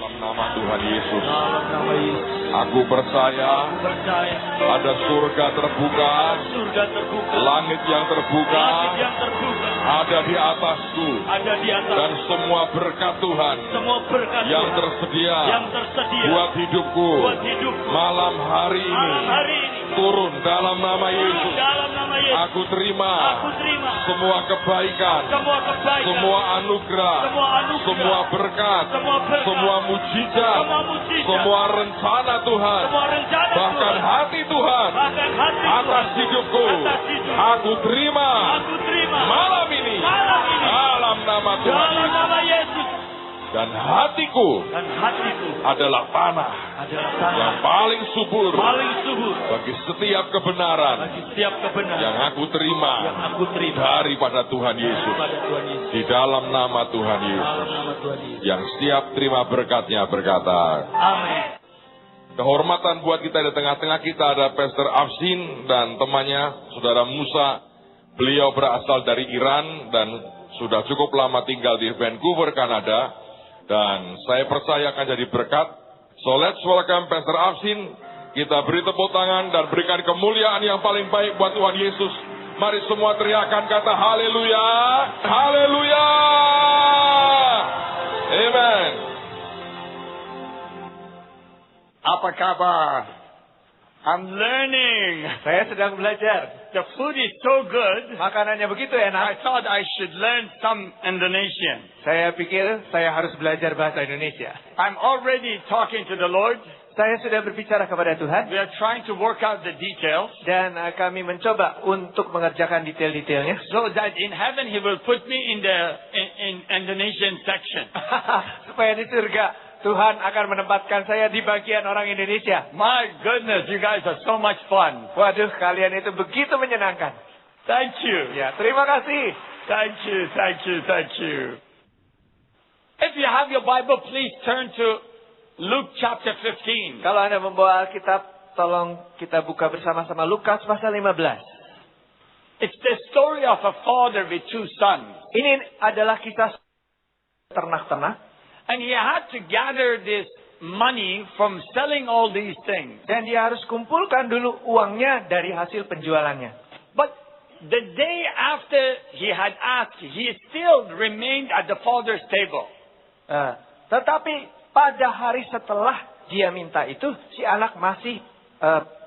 Dalam nama Tuhan Yesus. Dalam nama Yesus. Aku percaya Aku percaya ada surga terbuka, surga terbuka, langit yang terbuka, langit yang terbuka ada di atasku, ada di atas, dan semua berkat Tuhan semua berkat yang Tuhan tersedia yang tersedia buat hidupku buat hidupku malam hari ini malam hari ini turun dalam nama Yesus. dalam nama Yesus. Aku terima Aku terima semua kebaikan, semua kebaikan, semua anugerah, semua anugerah, semua berkat, semua berkat, semua mujizat, semua mujizat, semua rencana Tuhan, semua rencana bahkan Tuhan, hati Tuhan bahkan hati atas Tuhan, hidupku. atas hidupku. Aku terima Aku terima malam ini malam ini dalam nama Tuhan dalam Yesus. nama Yesus. Dan hatiku Dan hatiku adalah tanah adalah yang tanah paling subur paling subur bagi setiap kebenaran bagi setiap kebenaran yang aku terima yang aku terima daripada Tuhan Yesus. pada Tuhan Yesus. Di dalam nama Tuhan Yesus. Dalam nama Tuhan Yesus. Yang siap terima berkatnya berkata, Amin. kehormatan buat kita di tengah-tengah kita ada Pastor Afsin dan temannya, Saudara Musa. Beliau berasal dari Iran dan sudah cukup lama tinggal di Vancouver, Kanada. Dan saya percaya akan jadi berkat. So let's welcome Pastor Afsin. Kita beri tepuk tangan dan berikan kemuliaan yang paling baik buat Tuhan Yesus. Mari semua teriakan kata haleluya. Haleluya. Amen. Apa kabar? I'm learning. Saya sedang belajar. The food is so good. Makanannya begitu I enak. thought I should learn some Indonesian. Saya pikir saya harus belajar bahasa Indonesia. I'm already talking to the Lord. Saya sudah berbicara kepada Tuhan We are trying to work out the details dan kami mencoba untuk mengerjakan detail-detailnya. so that in heaven He will put me in the in Indonesian section. Supaya di surga Tuhan akan menempatkan saya di bagian orang Indonesia. My goodness, you guys are so much fun. Waduh, kalian itu begitu menyenangkan. Thank you. Ya, terima kasih. Thank you. Thank you. Thank you. If you have your Bible, please turn to Luke chapter 15. Kalau Anda membawa Alkitab, tolong kita buka bersama-sama Lukas pasal 15. It's the story of a father with two sons. Ini adalah kisah ternak-ternak. And he had to gather this money from selling all these things. Dan dia harus kumpulkan dulu uangnya dari hasil penjualannya. But the day after he had asked, he still remained at the father's table. Tetapi pada hari setelah dia minta itu, si anak masih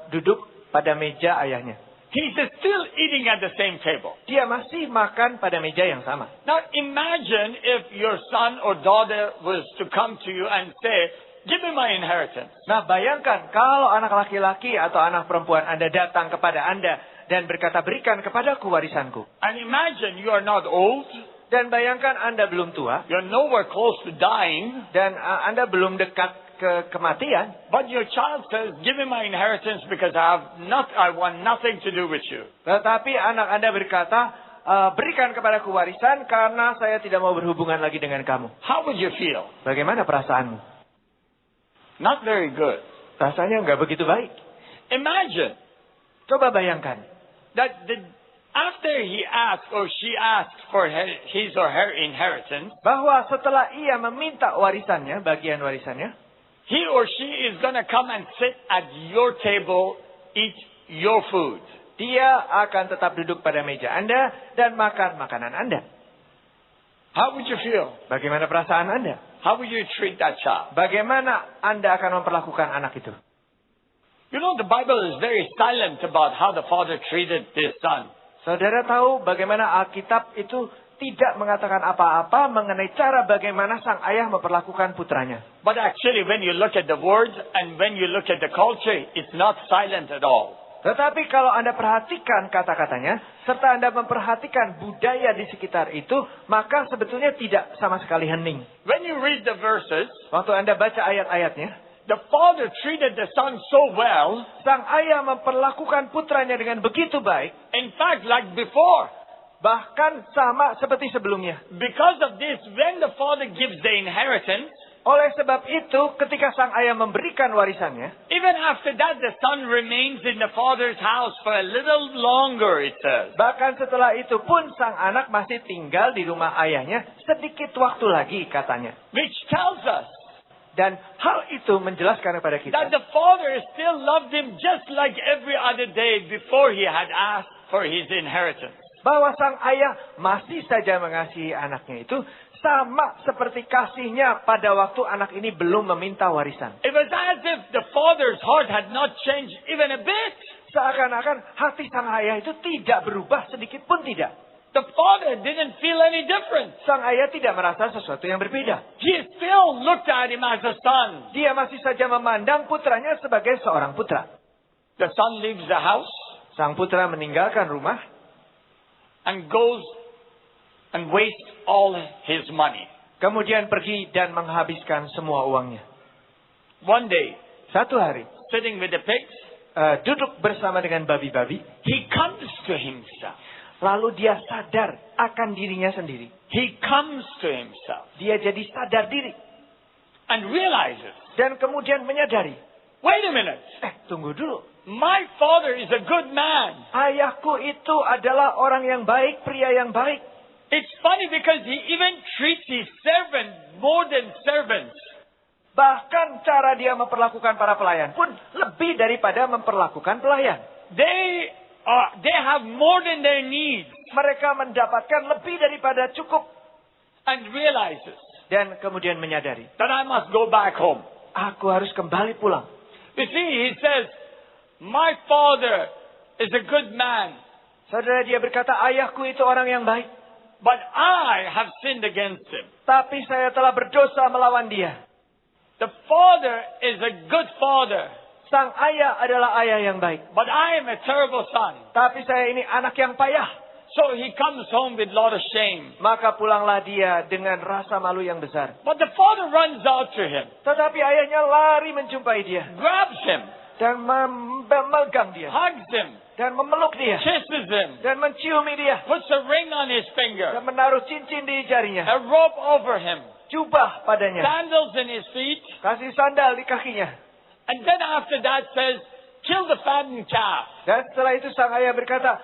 duduk pada meja ayahnya. He's still eating at the same table. Dia masih makan pada meja yang sama. Now imagine if your son or daughter was to come to you and say, give me my inheritance. Nah, bayangkan kalau anak laki-laki atau anak perempuan Anda datang kepada Anda dan berkata, berikan kepadaku warisanku. And imagine you are not old. Dan bayangkan Anda belum tua. You're nowhere close to dying. Dan Anda belum dekat ke kematian. But your child says, give me my inheritance because I want nothing to do with you. Tetapi anak Anda berkata, berikan kepadaku warisan karena saya tidak mau berhubungan lagi dengan kamu. How would you feel? Bagaimana perasaanmu? Not very good. Rasanya nggak begitu baik. Imagine Coba bayangkan. that after he asked or she asked for his or her inheritance, Bahwa setelah ia meminta warisannya, bagian warisannya, he or she is going to come and sit at your table, eat your food. dia akan tetap duduk pada meja Anda dan makan makanan Anda. How would you feel? Bagaimana perasaan Anda? How would you treat that child? Bagaimana Anda akan memperlakukan anak itu? You know, the Bible is very silent about how the father treated his son. Saudara tahu bagaimana Alkitab itu tidak mengatakan apa-apa mengenai cara bagaimana sang ayah memperlakukan putranya. But actually, when you look at the words and when you look at the culture, it's not silent at all. Tetapi kalau Anda perhatikan kata-katanya, serta Anda memperhatikan budaya di sekitar itu, maka sebetulnya tidak sama sekali hening. When you read the verses, Waktu Anda baca ayat-ayatnya, the father treated the son so well, sang ayah memperlakukan putranya dengan begitu baik, in fact, like before. bahkan sama seperti sebelumnya. Because of this, when the father gives the inheritance, Oleh sebab itu, ketika sang ayah memberikan warisannya, even after that, the son remains in the father's house for a little longer, it says. bahkan setelah itu pun sang anak masih tinggal di rumah ayahnya sedikit waktu lagi katanya. Which tells us Dan hal itu menjelaskan kepada kita that the father still loved him just like every other day before he had asked for his inheritance. bahwa sang ayah masih saja mengasihi anaknya itu sama seperti kasihnya pada waktu anak ini belum meminta warisan. It was as if the father's heart had not changed even a bit. Seakan-akan hati sang ayah itu tidak berubah sedikit pun tidak. The father didn't feel any different. Sang ayah tidak merasa sesuatu yang berbeda. He still looked at him as a son. Dia masih saja memandang putranya sebagai seorang putra. The son leaves the house Sang putra meninggalkan rumah and goes and wastes all his money. kemudian pergi dan menghabiskan semua uangnya. One day, Satu hari, sitting with the pigs, duduk bersama dengan babi-babi, he comes to himself. lalu dia sadar akan dirinya sendiri. He comes to himself Dia jadi sadar diri and realizes, dan kemudian menyadari, wait a minute, tunggu dulu. my father is a good man. Ayahku itu adalah orang yang baik, pria yang baik. It's funny because he even treats his servant more than servants. Bahkan cara dia memperlakukan para pelayan pun lebih daripada memperlakukan pelayan. They have more than their needs. Mereka mendapatkan lebih daripada cukup. And realizes Dan kemudian menyadari, that I must go back home. aku harus kembali pulang. You see, he says, my father is a good man, Saudara, dia berkata, ayahku itu orang yang baik. but I have sinned against him. Tapi saya telah berdosa melawan dia. The father is a good father, Sang ayah adalah ayah yang baik. but I am a terrible son. Tapi saya ini anak yang payah. So he comes home with a lot of shame. Maka pulanglah dia dengan rasa malu yang besar. But the father runs out to him, Tetapi ayahnya lari menjumpai dia. grabs him, Dan memegang dia. hugs him, Dan memeluk dia. kisses him, Dan menciumi dia. puts a ring on his finger, Dan menaruh cincin di jarinya. a robe over him, Jubah padanya. sandals in his feet, Kasih sandal di kakinya. and then after that says, kill the fattened calf. Dan setelah itu sang ayah berkata,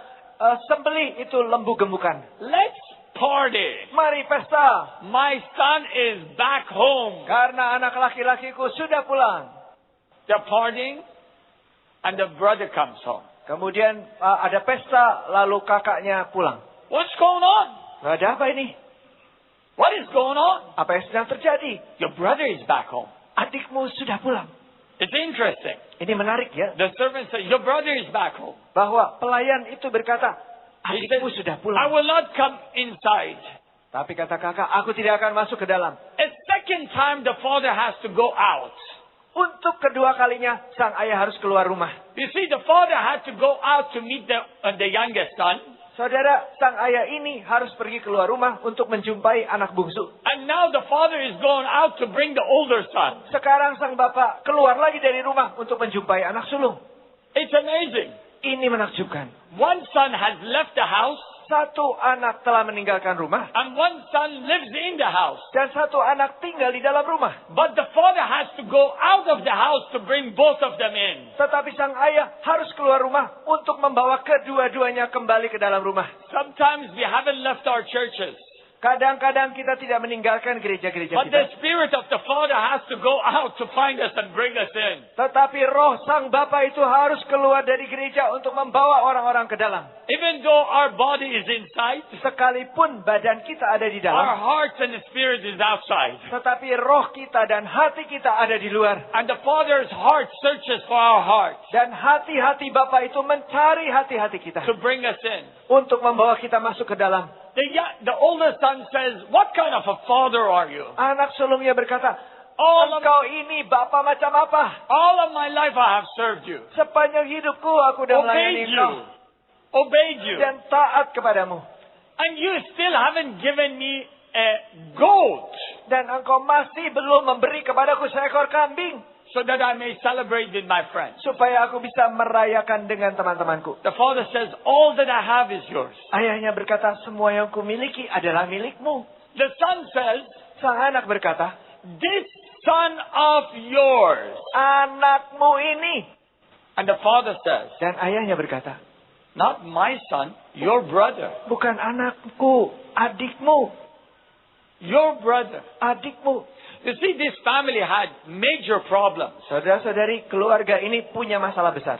sembelih itu lembu gembukan. Let's party. Mari pesta. My son is back home. Karena anak laki-lakiku sudah pulang. They're partying, and the brother comes home. Kemudian ada pesta, lalu kakaknya pulang. What's going on? Ada apa ini? What is going on? Apa yang sedang terjadi? Your brother is back home. Adikmu sudah pulang. It's interesting. Ini menarik ya. The servant says, your brother is back home. Bahwa pelayan itu berkata, He says, adikmu sudah I pulang. will not come inside. Tapi kata kakak, aku tidak akan masuk ke dalam. A second time, the father has to go out. Untuk kedua kalinya, sang ayah harus keluar rumah. You see, the father had to go out to meet the youngest son. Saudara, sang ayah ini harus pergi keluar rumah untuk menjumpai anak bungsu. And now the father is going out to bring the older son. Sekarang sang bapak keluar lagi dari rumah untuk menjumpai anak sulung. It's amazing. Ini menakjubkan. One son has left the house, Satu anak telah meninggalkan rumah, and one son lives in the house. dan satu anak tinggal di dalam rumah. But the father has to go out of the house to bring both of them in. Tetapi sang ayah harus keluar rumah untuk membawa kedua-duanya kembali ke dalam rumah. Sometimes we haven't left our churches, Kadang-kadang kita tidak meninggalkan gereja-gereja but the kita. spirit of the father has to go out to find us and bring us in. Tetapi roh sang bapa itu harus keluar dari gereja untuk membawa orang-orang ke dalam. Even though our body is inside, Sekalipun badan kita ada di our dalam, heart and spirit is outside. tetapi roh kita dan hati kita ada di luar. And the father's heart searches for our hearts Dan hati-hati bapa itu mencari hati-hati kita to bring us in. untuk membawa kita masuk ke dalam. The older son says, what kind of a father are you? Anak sulungnya berkata, All engkau ini bapa macam apa? of my life I have served you, Sepanjang hidupku aku sudah melayani obeyed engkau you, obeyed you, dan taat kepadamu. and you still haven't given me a goat Dan engkau masih belum memberi kepadaku seekor kambing so that I may celebrate with my friends. supaya aku bisa merayakan dengan teman-temanku. The father says, all that I have is yours. Ayahnya berkata, semua yang kumiliki adalah milikmu. The son says, Sang anak berkata, this son of yours. anakmu ini. And the father says, Dan ayahnya berkata, not my son, your brother. bukan anakku, adikmu. Your brother. Adikmu. You see, this family had major problems. Saudara-saudari, keluarga ini punya masalah besar.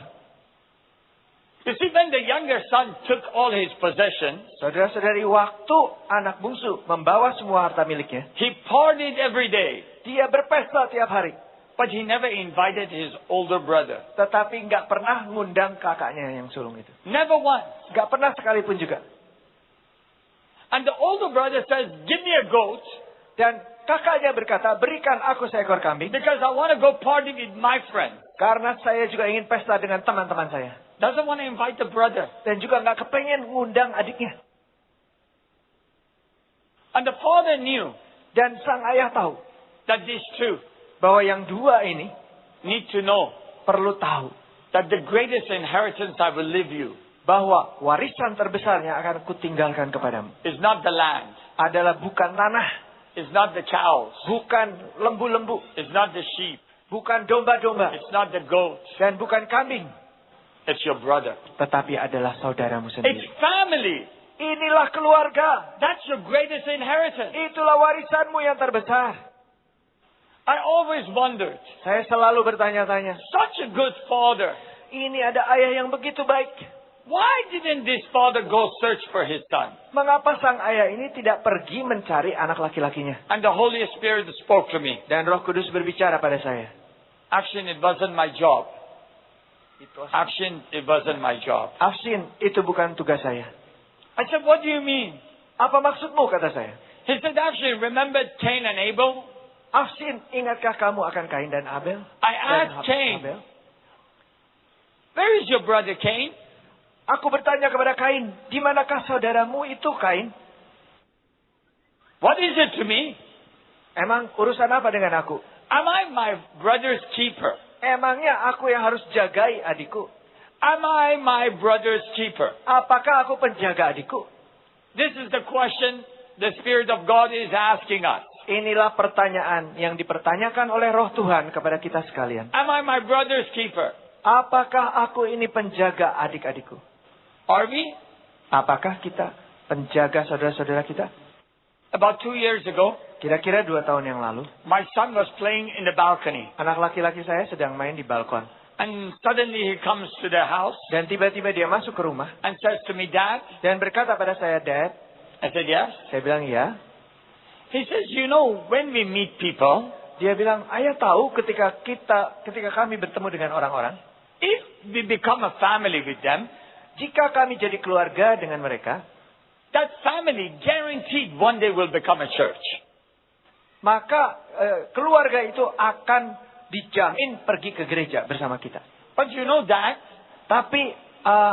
You see, when the younger son took all his possessions, Saudara-saudari, waktu anak bungsu membawa semua harta miliknya, he partied every day, dia berpesta tiap hari. but he never invited his older brother. Tetapi nggak pernah ngundang kakaknya yang sulung itu. Never once. Nggak pernah sekalipun juga. And the older brother says, give me a goat, Dan kakaknya berkata, berikan aku seekor kambing. because I want to go party with my friends. Karena saya juga ingin pesta dengan teman-teman saya. Doesn't want to invite the brother. Dan juga nggak kepengen ngundang adiknya. And the father knew Dan sang ayah tahu that these two bahwa yang dua ini need to know perlu tahu that the greatest inheritance I will leave you bahwa warisan terbesarnya akan kutinggalkan kepadamu is not the land, adalah bukan tanah, is not the cows, bukan lembu-lembu, is not the sheep, bukan domba-domba, it's not the goats, dan bukan kambing, it's your brother. tetapi adalah saudaramu It's sendiri. family. Inilah keluarga. That's your greatest inheritance. Itulah warisanmu yang terbesar. I always wondered, Saya selalu bertanya-tanya, such a good father, ini ada ayah yang begitu baik. why didn't this father go search for his son? Mengapa sang ayah ini tidak pergi mencari anak laki-lakinya? And the Holy Spirit spoke to me. Dan Roh Kudus berbicara pada saya. Actually, it wasn't my job. Actually, it wasn't my job. Afsin, itu bukan tugas saya. I said, what do you mean? Apa maksudmu, kata saya. He said, actually, remember Cain and Abel? Afsin, ingatkah kamu akan Kain dan Abel? I Dan asked Cain, Abel? where is your brother Cain? Aku bertanya kepada Kain, di manakah saudaramu itu, Kain? What is it to me? Emang urusan apa dengan aku? Am I my brother's keeper? Emangnya aku yang harus jagai adikku? Am I my brother's keeper? Apakah aku penjaga adikku? This is the question the Spirit of God is asking us. Inilah pertanyaan yang dipertanyakan oleh Roh Tuhan kepada kita sekalian. Am I my brother's keeper? Apakah aku ini penjaga adik-adikku? Are we? Apakah kita penjaga saudara-saudara kita? About 2 years ago, Kira-kira 2 tahun yang lalu, my son was playing in the balcony. anak laki-laki saya sedang main di balkon. And suddenly he comes to the house Dan tiba-tiba dia masuk ke rumah and says to me, Dad. dan berkata pada saya, Dad. I said, yes. Saya bilang, ya. He says, you know, when we meet people, Dia bilang, ayah tahu ketika kami bertemu dengan orang-orang, if we become a family with them, jika kami jadi keluarga dengan mereka, that family guaranteed one day will become a church. maka keluarga itu akan dijamin pergi ke gereja bersama kita. But you know that, Tapi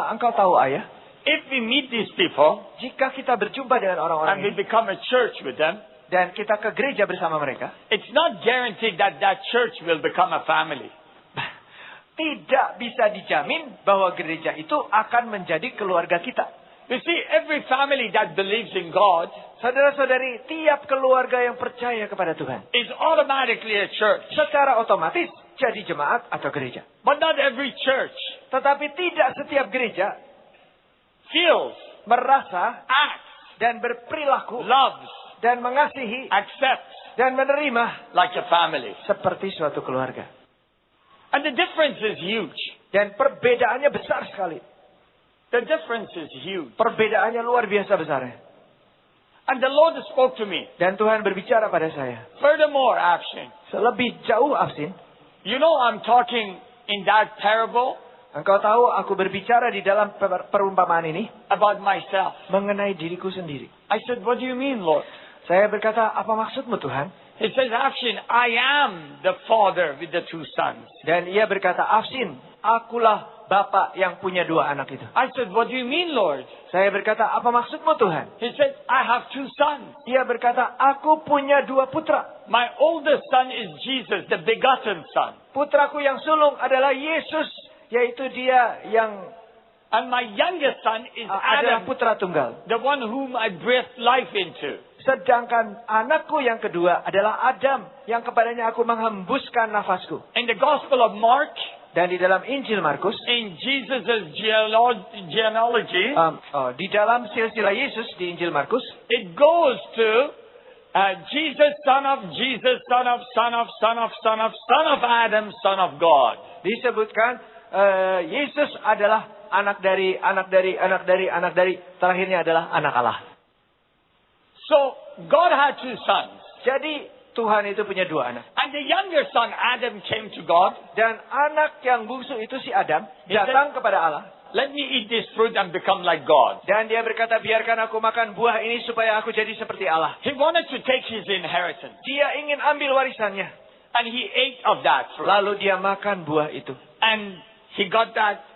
engkau tahu, ayah, if we meet these people jika kita berjumpa dengan orang-orang and we ini become a church with them, dan kita ke gereja bersama mereka, it's not guaranteed that that church will become a family. tidak bisa dijamin bahwa gereja itu akan menjadi keluarga kita. You see, every family that believes in God Saudara-saudari, tiap keluarga yang percaya kepada Tuhan is automatically a church. secara otomatis jadi jemaat atau gereja. But not every church Tetapi tidak setiap gereja feels, merasa acts, dan berperilaku loves, dan mengasihi accepts dan menerima like a family. seperti suatu keluarga. And the difference is huge. Dan perbedaannya besar sekali. The difference is huge. Perbedaannya luar biasa besarnya. And the Lord spoke to me. Dan Tuhan berbicara pada saya. Furthermore, action. Selebih jauh, Afsin, You know, I'm talking in that parable engkau tahu aku berbicara di dalam perumpamaan ini about myself. mengenai diriku sendiri. I said, what do you mean, Lord? Saya berkata, apa maksudmu, Tuhan? He says, action, I am the father with the 2 sons. Dan ia berkata, Afsin, akulah bapak yang punya 2 anak itu. I said, what do you mean, Lord? Saya berkata, apa maksudmu, Tuhan? He said, I have 2 sons. Ia berkata, aku punya 2 putra. My oldest son is Jesus, the begotten son. Putraku yang sulung adalah Yesus, yaitu dia yang And my youngest son is adalah Adam, putra tunggal. the one whom I breathed life into. Sedangkan anakku yang kedua adalah Adam, yang kepadanya aku menghembuskan nafasku. In the Gospel of Mark, Dan di dalam Injil Markus, in Jesus' genealogy, di dalam silsilah Yesus di Injil Markus, it goes to Jesus, son of Jesus, son of Adam, son of God. Disebutkan Yesus adalah anak dari, terakhirnya adalah anak Allah. So God had two sons. Jadi Tuhan itu punya dua anak. And the younger son, Adam, came to God. Dan anak yang bungsu itu si Adam datang kepada Allah. Let me eat this fruit and become like God. Dan dia berkata, biarkan aku makan buah ini supaya aku jadi seperti Allah. He wanted to take his inheritance. Dia ingin ambil warisannya. And he ate of that fruit. Lalu dia makan buah itu. And he got that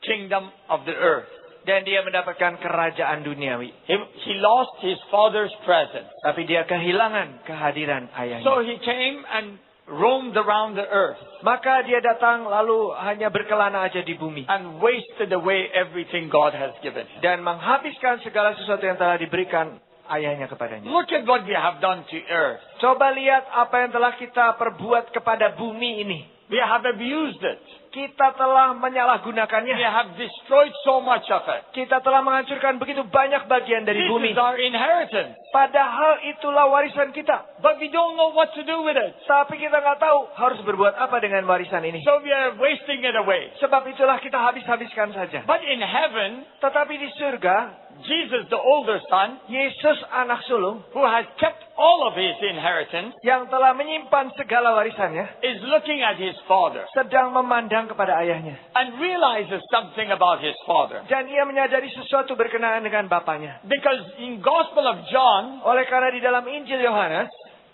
kingdom of the earth. Dan dia mendapatkan kerajaan duniawi. He lost his father's presence. Tapi dia kehilangan kehadiran ayahnya. So he came and roamed around the earth. Maka dia datang lalu hanya berkelana aja di bumi. And wasted away everything God has given him. Dan menghabiskan segala sesuatu yang telah diberikan ayahnya kepadanya. Look at what we have done to earth. Coba lihat apa yang telah kita perbuat kepada bumi ini. We have abused it. Kita telah We menyalahgunakannya. have destroyed so much of it. Kita telah menghancurkan begitu banyak bagian dari This bumi. is our inheritance. Padahal itulah warisan kita. But we don't know what to do with it. Tapi kita nggak tahu harus berbuat apa dengan warisan ini. So we are wasting it away. Sebab itulah kita habis-habiskan saja. But in heaven, Tetapi di surga, Jesus, the older son, Yesus anak sulung who has kept all of his inheritance, yang telah menyimpan segala warisannya, is looking at his father sedang memandang kepada ayahnya. and realizes something about his father. Dan ia menyadari sesuatu berkenaan dengan bapaknya. Because in Gospel of John, Oleh karena di dalam Injil Yohanes,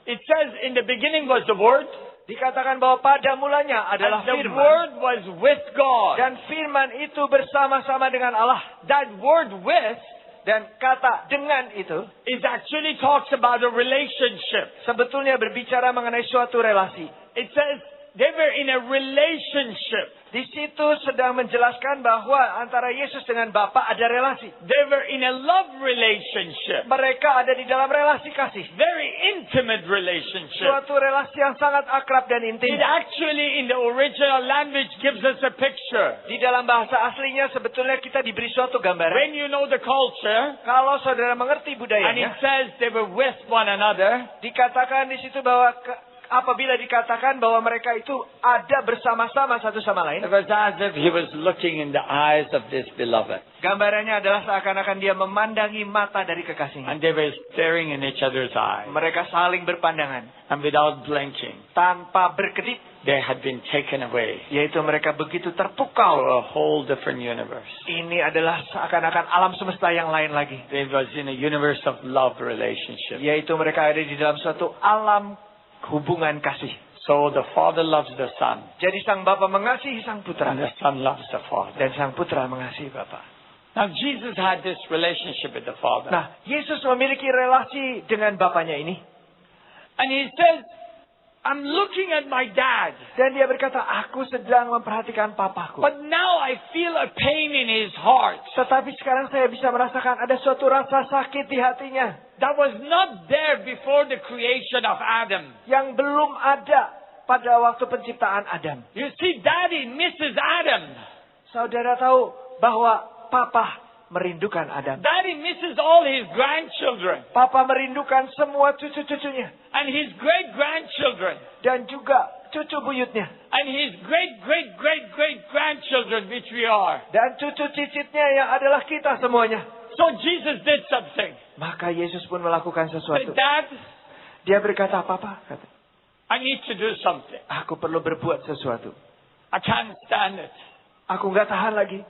it says in the beginning was the Word, dikatakan bahwa pada mulanya adalah and the firman. Word was with God. Dan firman itu bersama-sama dengan Allah. That word with Dan kata dengan itu is actually talks about a relationship. sebetulnya berbicara mengenai suatu relasi. It says they were in a relationship. Di situ sedang menjelaskan bahwa antara Yesus dengan Bapa ada relasi. They were in a love relationship. Mereka ada di dalam relasi kasih. Very intimate relationship. Suatu relasi yang sangat akrab dan intim. It actually in the original language gives us a picture. Di dalam bahasa aslinya sebetulnya kita diberi suatu gambaran. When you know the culture, Kalau saudara mengerti and it budayanya, says they were with one another, dikatakan di situ bahwa apabila dikatakan bahwa mereka itu ada bersama-sama satu sama lain, it was as if he was looking in the eyes of this beloved. gambarannya adalah seakan-akan dia memandangi mata dari kekasihnya. And they were staring in each other's eyes. Mereka saling berpandangan And without blinking, tanpa berkedip, they had been taken away yaitu mereka begitu to terpukau. a whole different universe. Ini adalah seakan-akan alam semesta yang lain lagi, They was in a universe of love relationship. yaitu mereka ada di dalam suatu alam hubungan kasih. So the Father loves the Son, Jadi sang Bapa mengasihi sang putra and the Son loves the Father. dan sang putra mengasihi Bapa. Now Jesus had this relationship with the Father. Nah, Yesus memiliki relasi dengan Bapanya ini. And he says, I'm looking at my dad, Dan dia berkata, aku sedang memperhatikan papaku. but now I feel a pain in his heart Tetapi sekarang saya bisa merasakan ada suatu rasa sakit di hatinya that was not there before the creation of Adam. yang belum ada pada waktu penciptaan Adam. You see, Daddy misses Adam. Saudara tahu bahwa papa merindukan Adam. Daddy misses all his grandchildren Papa merindukan semua cucu-cucunya and his great-grandchildren dan juga cucu buyutnya and his great-great-great-great-grandchildren, which we are. dan cucu cicitnya yang adalah kita semuanya. So Jesus did something. Maka Yesus pun melakukan Said, sesuatu. Dad, Dia berkata, Papa, kata, I need to do something. aku perlu berbuat sesuatu. I can't stand it. Aku nggak tahan lagi.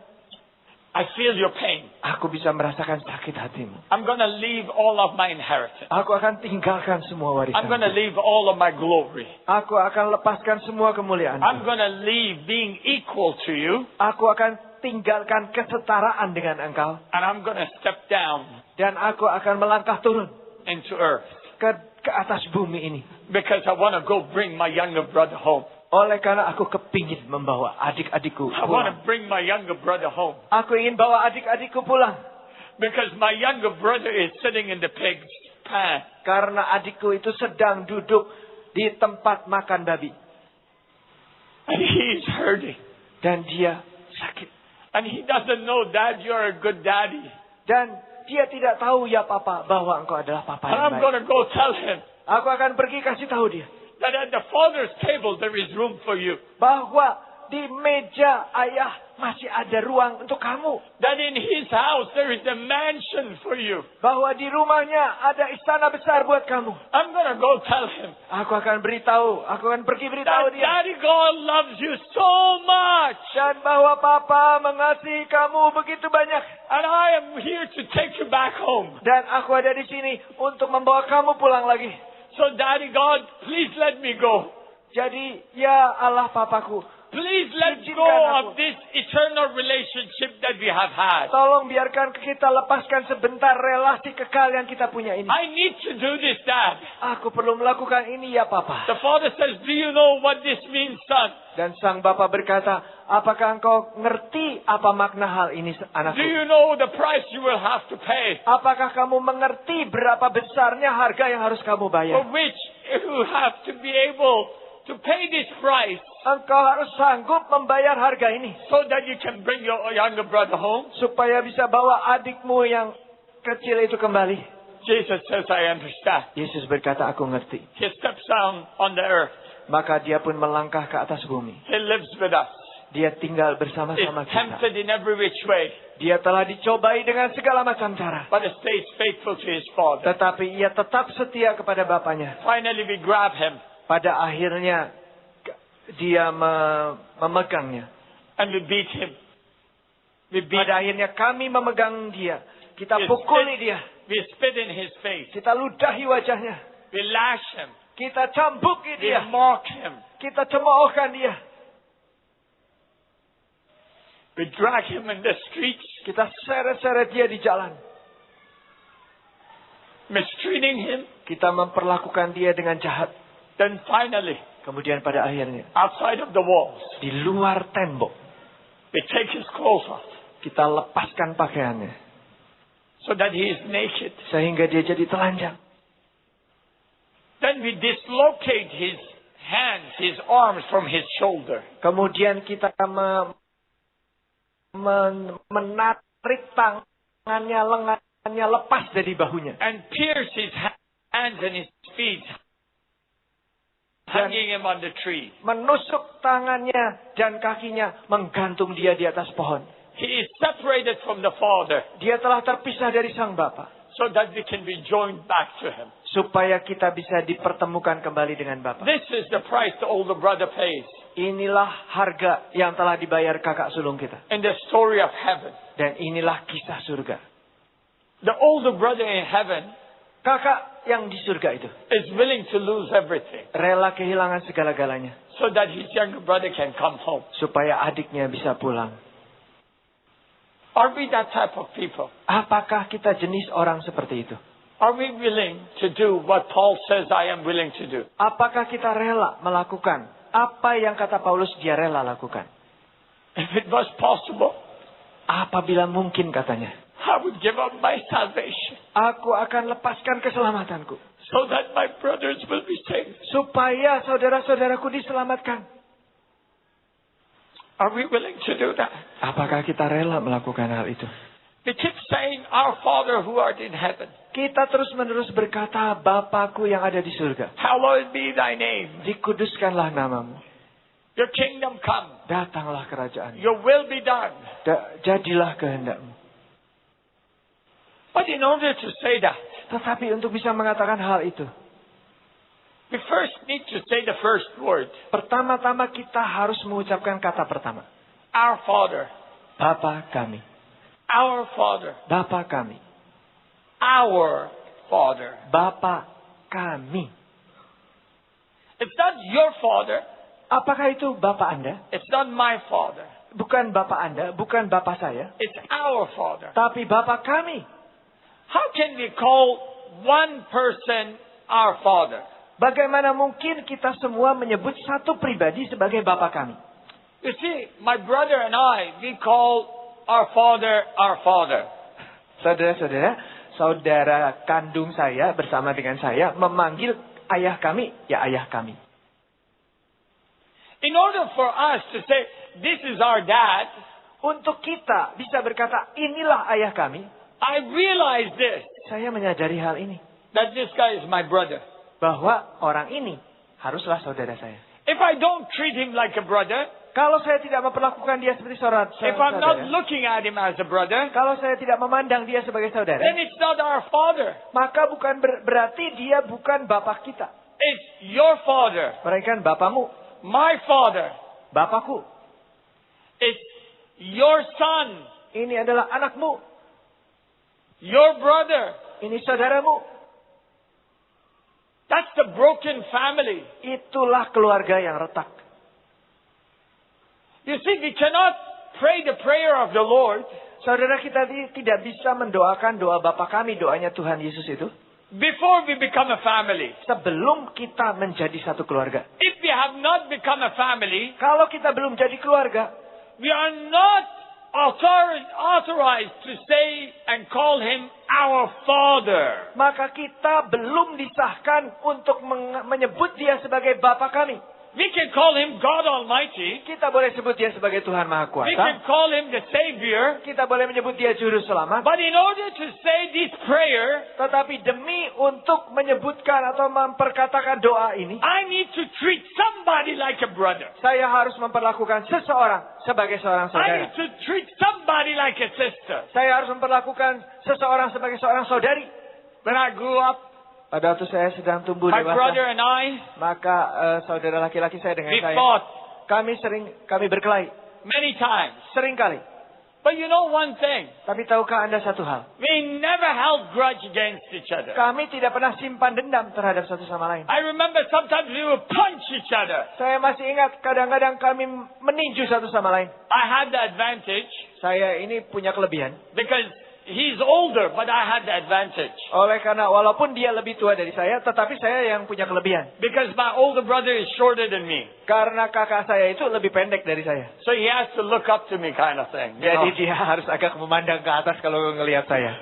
I feel your pain. Aku bisa merasakan sakit hatimu. I'm going to leave all of my inheritance. Aku akan tinggalkan semua I'm going to warisan. leave all of my glory. Aku akan lepaskan semua kemuliaan. I'm going to leave being equal to you, Aku akan tinggalkan kesetaraan dengan engkau. and I'm going to step down Dan aku akan melangkah turun into earth ke atas bumi ini. because I want to go bring my younger brother home. Oleh karena aku kepingin membawa adik-adikku I want pulang. to bring my younger brother home Aku ingin bawa adik-adikku pulang. because my younger brother is sitting in the pig's pen. Karena adikku itu sedang duduk di tempat makan babi. And he's hurting. Dan dia sakit. And he doesn't know, Dad, you're a good daddy. Dan dia tidak tahu ya Papa bahwa engkau adalah Papa And yang I'm going baik. to go tell him Aku akan pergi kasih tahu dia that at the Father's table there is room for you. bahwa di meja ayah masih ada ruang untuk kamu. That in his house there is a mansion for you. Bahwa di rumahnya ada istana besar buat kamu. I'm going to go tell him Aku akan beritahu, aku akan pergi beritahu that dia. Daddy God loves you so much. Dan bahwa Papa mengasihi kamu begitu banyak. And I am here to take you back home. Dan aku ada di sini untuk membawa kamu pulang lagi. So Daddy God, please let me go. Jadi, ya Allah Papaku, Please let Izinkan go aku. of this eternal relationship that we have had. tolong biarkan kita lepaskan sebentar relasi kekal yang kita punya ini. I need to do this, Dad. Aku perlu melakukan ini ya Papa. The father says, do you know what this means, son? Dan sang Bapa berkata, apakah engkau ngerti apa makna hal ini Do anakku? you know the price you will have to pay? Apakah kamu mengerti berapa besarnya harga yang harus kamu For bayar? which you have to be able to pay this price Engkau harus sanggup membayar harga ini. so that you can bring your younger brother home. Supaya bisa bawa adikmu yang kecil itu kembali. Jesus says, I understand. Yesus berkata, aku ngerti. He steps down on the earth. Maka dia pun melangkah ke atas bumi. He lives with us. Dia tinggal Is bersama-sama kita. tempted in every which way, Dia telah dicobai dengan segala macam cara. but stays faithful to his father. Tetapi ia tetap setia kepada Bapaknya. Finally, we grab him Pada akhirnya dia memegangnya. and we beat him. We beat Pada akhirnya kami memegang dia. Kita Yes, pukuli dia. We spit in his face. Kita ludahi wajahnya. We lash him. Kita cambuki We dia. mock him. Kita cemoohkan dia. We drag him in the streets, Kita seret-seret dia di jalan. mistreating him. Kita memperlakukan dia dengan jahat. Then finally, Kemudian pada akhirnya, outside of the walls, di luar tembok, we take his clothes off kita lepaskan pakaiannya. so that he is naked. Sehingga dia jadi telanjang. Then we dislocate his hands, his arms from his shoulder. Kemudian kita menarik tangannya, lengannya lepas dari bahunya. And pierce his hands and his feet, hanging him on the tree. Menusuk tangannya dan kakinya, menggantung dia di atas pohon. He is separated from the Father Dia telah terpisah dari sang Bapa. so that we can be joined back to him. Supaya kita bisa dipertemukan kembali dengan Bapa. This is the price the older brother pays Inilah harga yang telah dibayar kakak sulung kita. in the story of heaven. Dan inilah kisah surga. The older brother in heaven Kakak yang di surga itu is willing to lose everything rela kehilangan segala-galanya. so that his younger brother can come home. Supaya adiknya bisa pulang. Are we that type of people? Apakah kita jenis orang seperti itu? Are we willing to do what Paul says I am willing to do? Apakah kita rela melakukan apa yang kata Paulus dia rela lakukan? If it was possible, Apabila mungkin katanya, I would give up my salvation aku akan lepaskan keselamatanku. so that my brothers will be saved. Supaya saudara-saudaraku diselamatkan. Are we willing to do that? Apakah kita rela melakukan hal itu? We keep saying, Our Father who art in heaven, Kita terus-menerus berkata, Bapakku yang ada di surga. hallowed be thy name. Dikuduskanlah namamu. Your kingdom come. Datanglah kerajaan. Your will be done. Jadilah kehendakmu. But in order to say that, Tetapi untuk bisa mengatakan hal itu, we first need to say the first word. pertama-tama kita harus mengucapkan kata pertama. Our Father. Bapa kami. Our Father. Bapa kami. Our Father. Bapa kami. It's not your Father. Apakah itu Bapa Anda? It's not my Father. Bukan Bapa Anda, bukan Bapa saya, It's our Father. tapi Bapa kami. How can we call one person our Father? Bagaimana mungkin kita semua menyebut satu pribadi sebagai Bapa kami? You see, my brother and I, we call our Father our Father. Saudara-saudara, saudara kandung saya bersama dengan saya memanggil ayah kami, ya ayah kami. In order for us to say, this is our dad, Untuk kita bisa berkata, inilah ayah kami, I realize this, Saya menyadari hal ini. that this guy is my brother. Bahwa orang ini haruslah saudara saya. If I don't treat him like a brother, Kalau saya tidak memperlakukan dia seperti if I'm not saudara. looking at him as a brother, Kalau saya tidak memandang dia sebagai saudara. then it's not our father. Maka bukan berarti dia bukan bapak kita. It's your father, Melainkan bapamu, my father. bapakku. It's your son, Ini adalah anakmu. your brother. Ini saudaramu. That's the broken family. Itulah keluarga yang retak. You see, we cannot pray the prayer of the Lord Saudara kita tidak bisa mendoakan doa Bapa kami, doanya Tuhan Yesus itu. before we become a family. Sebelum kita menjadi satu keluarga. If we have not become a family, Kalau kita belum jadi keluarga, we are not authorized to say and call him our father. maka kita belum disahkan untuk menyebut dia sebagai Bapa kami. We can call him God Almighty. Kita boleh sebut dia sebagai Tuhan Maha We can Kuasa. call him the Savior. Kita boleh menyebut dia Juru Selamat. But in order to say this prayer, Tetapi demi untuk menyebutkan atau memperkatakan doa ini, I need to treat somebody like a brother. saya harus memperlakukan seseorang sebagai seorang I saudara. need to treat somebody like a sister. Saya harus memperlakukan seseorang sebagai seorang saudari. When I grew up, Pada waktu saya sedang tumbuh my brother dewasa, and I, maka saudara laki-laki saya dengan we saya, fought kami berkelahi. many times. Sering kali. But you know one thing, Tapi tahukah Anda satu hal? we never held grudge against each other. Kami tidak pernah simpan dendam terhadap satu sama lain. I remember sometimes we would punch each other. Saya masih ingat kadang-kadang kami meninju satu sama lain. I had the advantage Saya ini punya kelebihan. because he's older, but I had the advantage. Oleh karena walaupun dia lebih tua dari saya, tetapi saya yang punya kelebihan. Because my older brother is shorter than me. Karena kakak saya itu lebih pendek dari saya. So he has to look up to me kind of thing. you Jadi know. dia harus agak memandang ke atas kalau ngelihat saya.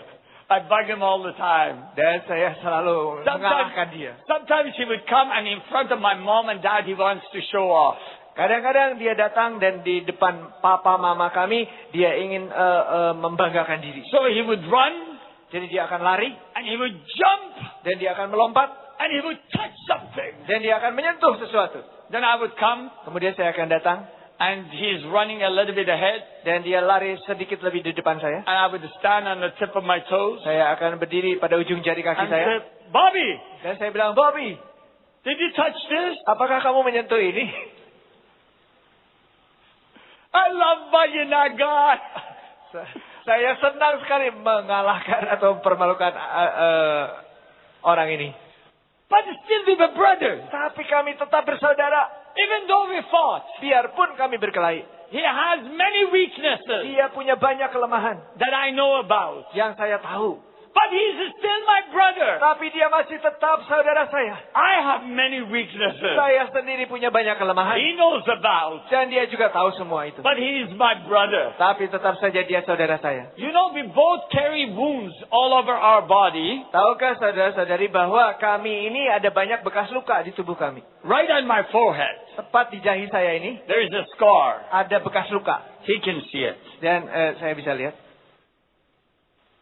I bug him all the time. Dan saya selalu mengalahkan dia. Sometimes he would come and in front of my mom and dad he wants to show off. Kadang-kadang dia datang dan di depan papa mama kami, dia ingin membanggakan diri. So he would run Jadi dia akan lari, and he would jump dan dia akan melompat, and he would touch something. dan dia akan menyentuh sesuatu. Then I would come Kemudian saya akan datang, and he's running a little bit ahead dan dia lari sedikit lebih di depan saya. and I would stand on the tip of my toes Saya akan berdiri pada ujung jari kaki and say, saya. Bobby, Dan saya bilang, Bobby, did you touch this? apakah kamu menyentuh ini? I love Bayanaga. Saya senang sekali mengalahkan atau mempermalukan orang ini. But still we were brothers. Tapi kami tetap bersaudara. Even though we fought, Biarpun kami berkelahi. he has many weaknesses Dia punya banyak kelemahan that I know about. yang saya tahu. But he's still my brother. Tapi dia masih tetap saudara saya. I have many weaknesses. Saya sendiri punya banyak kelemahan. He knows about. Dan dia juga tahu semua itu. But he is my brother. Tapi tetap saja dia saudara saya. You know, we both carry wounds all over our body. Tahukah saudara-saudari bahwa kami ini ada banyak bekas luka di tubuh kami. Right on my forehead, Tepat di dahi saya ini there is a scar. ada bekas luka. He can see it. Dan saya bisa lihat.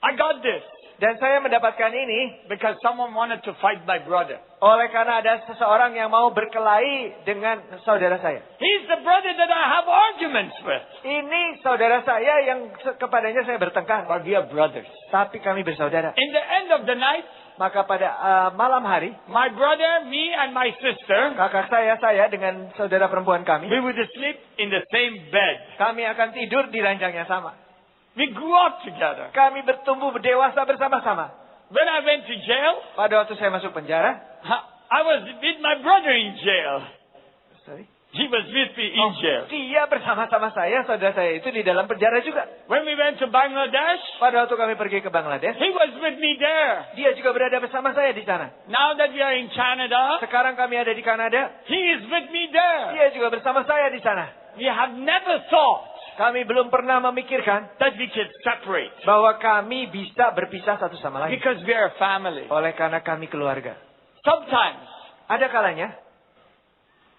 I got this Dan saya mendapatkan ini because someone wanted to fight my brother. oleh karena ada seseorang yang mau berkelahi dengan saudara saya. He's the brother that I have arguments with. Ini saudara saya yang kepadanya saya bertengkar. But we are brothers. Tapi kami bersaudara. In the end of the night, Maka pada malam hari, my brother, me, and my sister, kakak saya dengan saudara perempuan kami, we would sleep in the same bed. kami akan tidur di ranjang yang sama. We grew up together. Kami bertumbuh berdewasa bersama-sama. When I went to jail, Pada waktu saya masuk penjara, I was with my brother in jail. sorry, He was with me in jail. dia bersama-sama saya, saudara saya itu di dalam penjara juga. When we went to Bangladesh, Pada waktu kami pergi ke Bangladesh, he was with me there. dia juga berada bersama saya di sana. Now that we are in Canada, Sekarang kami ada di Kanada, he is with me there. dia juga bersama saya di sana. We have never thought Kami belum pernah memikirkan that we could separate bahwa kami bisa berpisah satu sama lain. because we are family. Oleh karena kami keluarga. Sometimes Ada kalanya,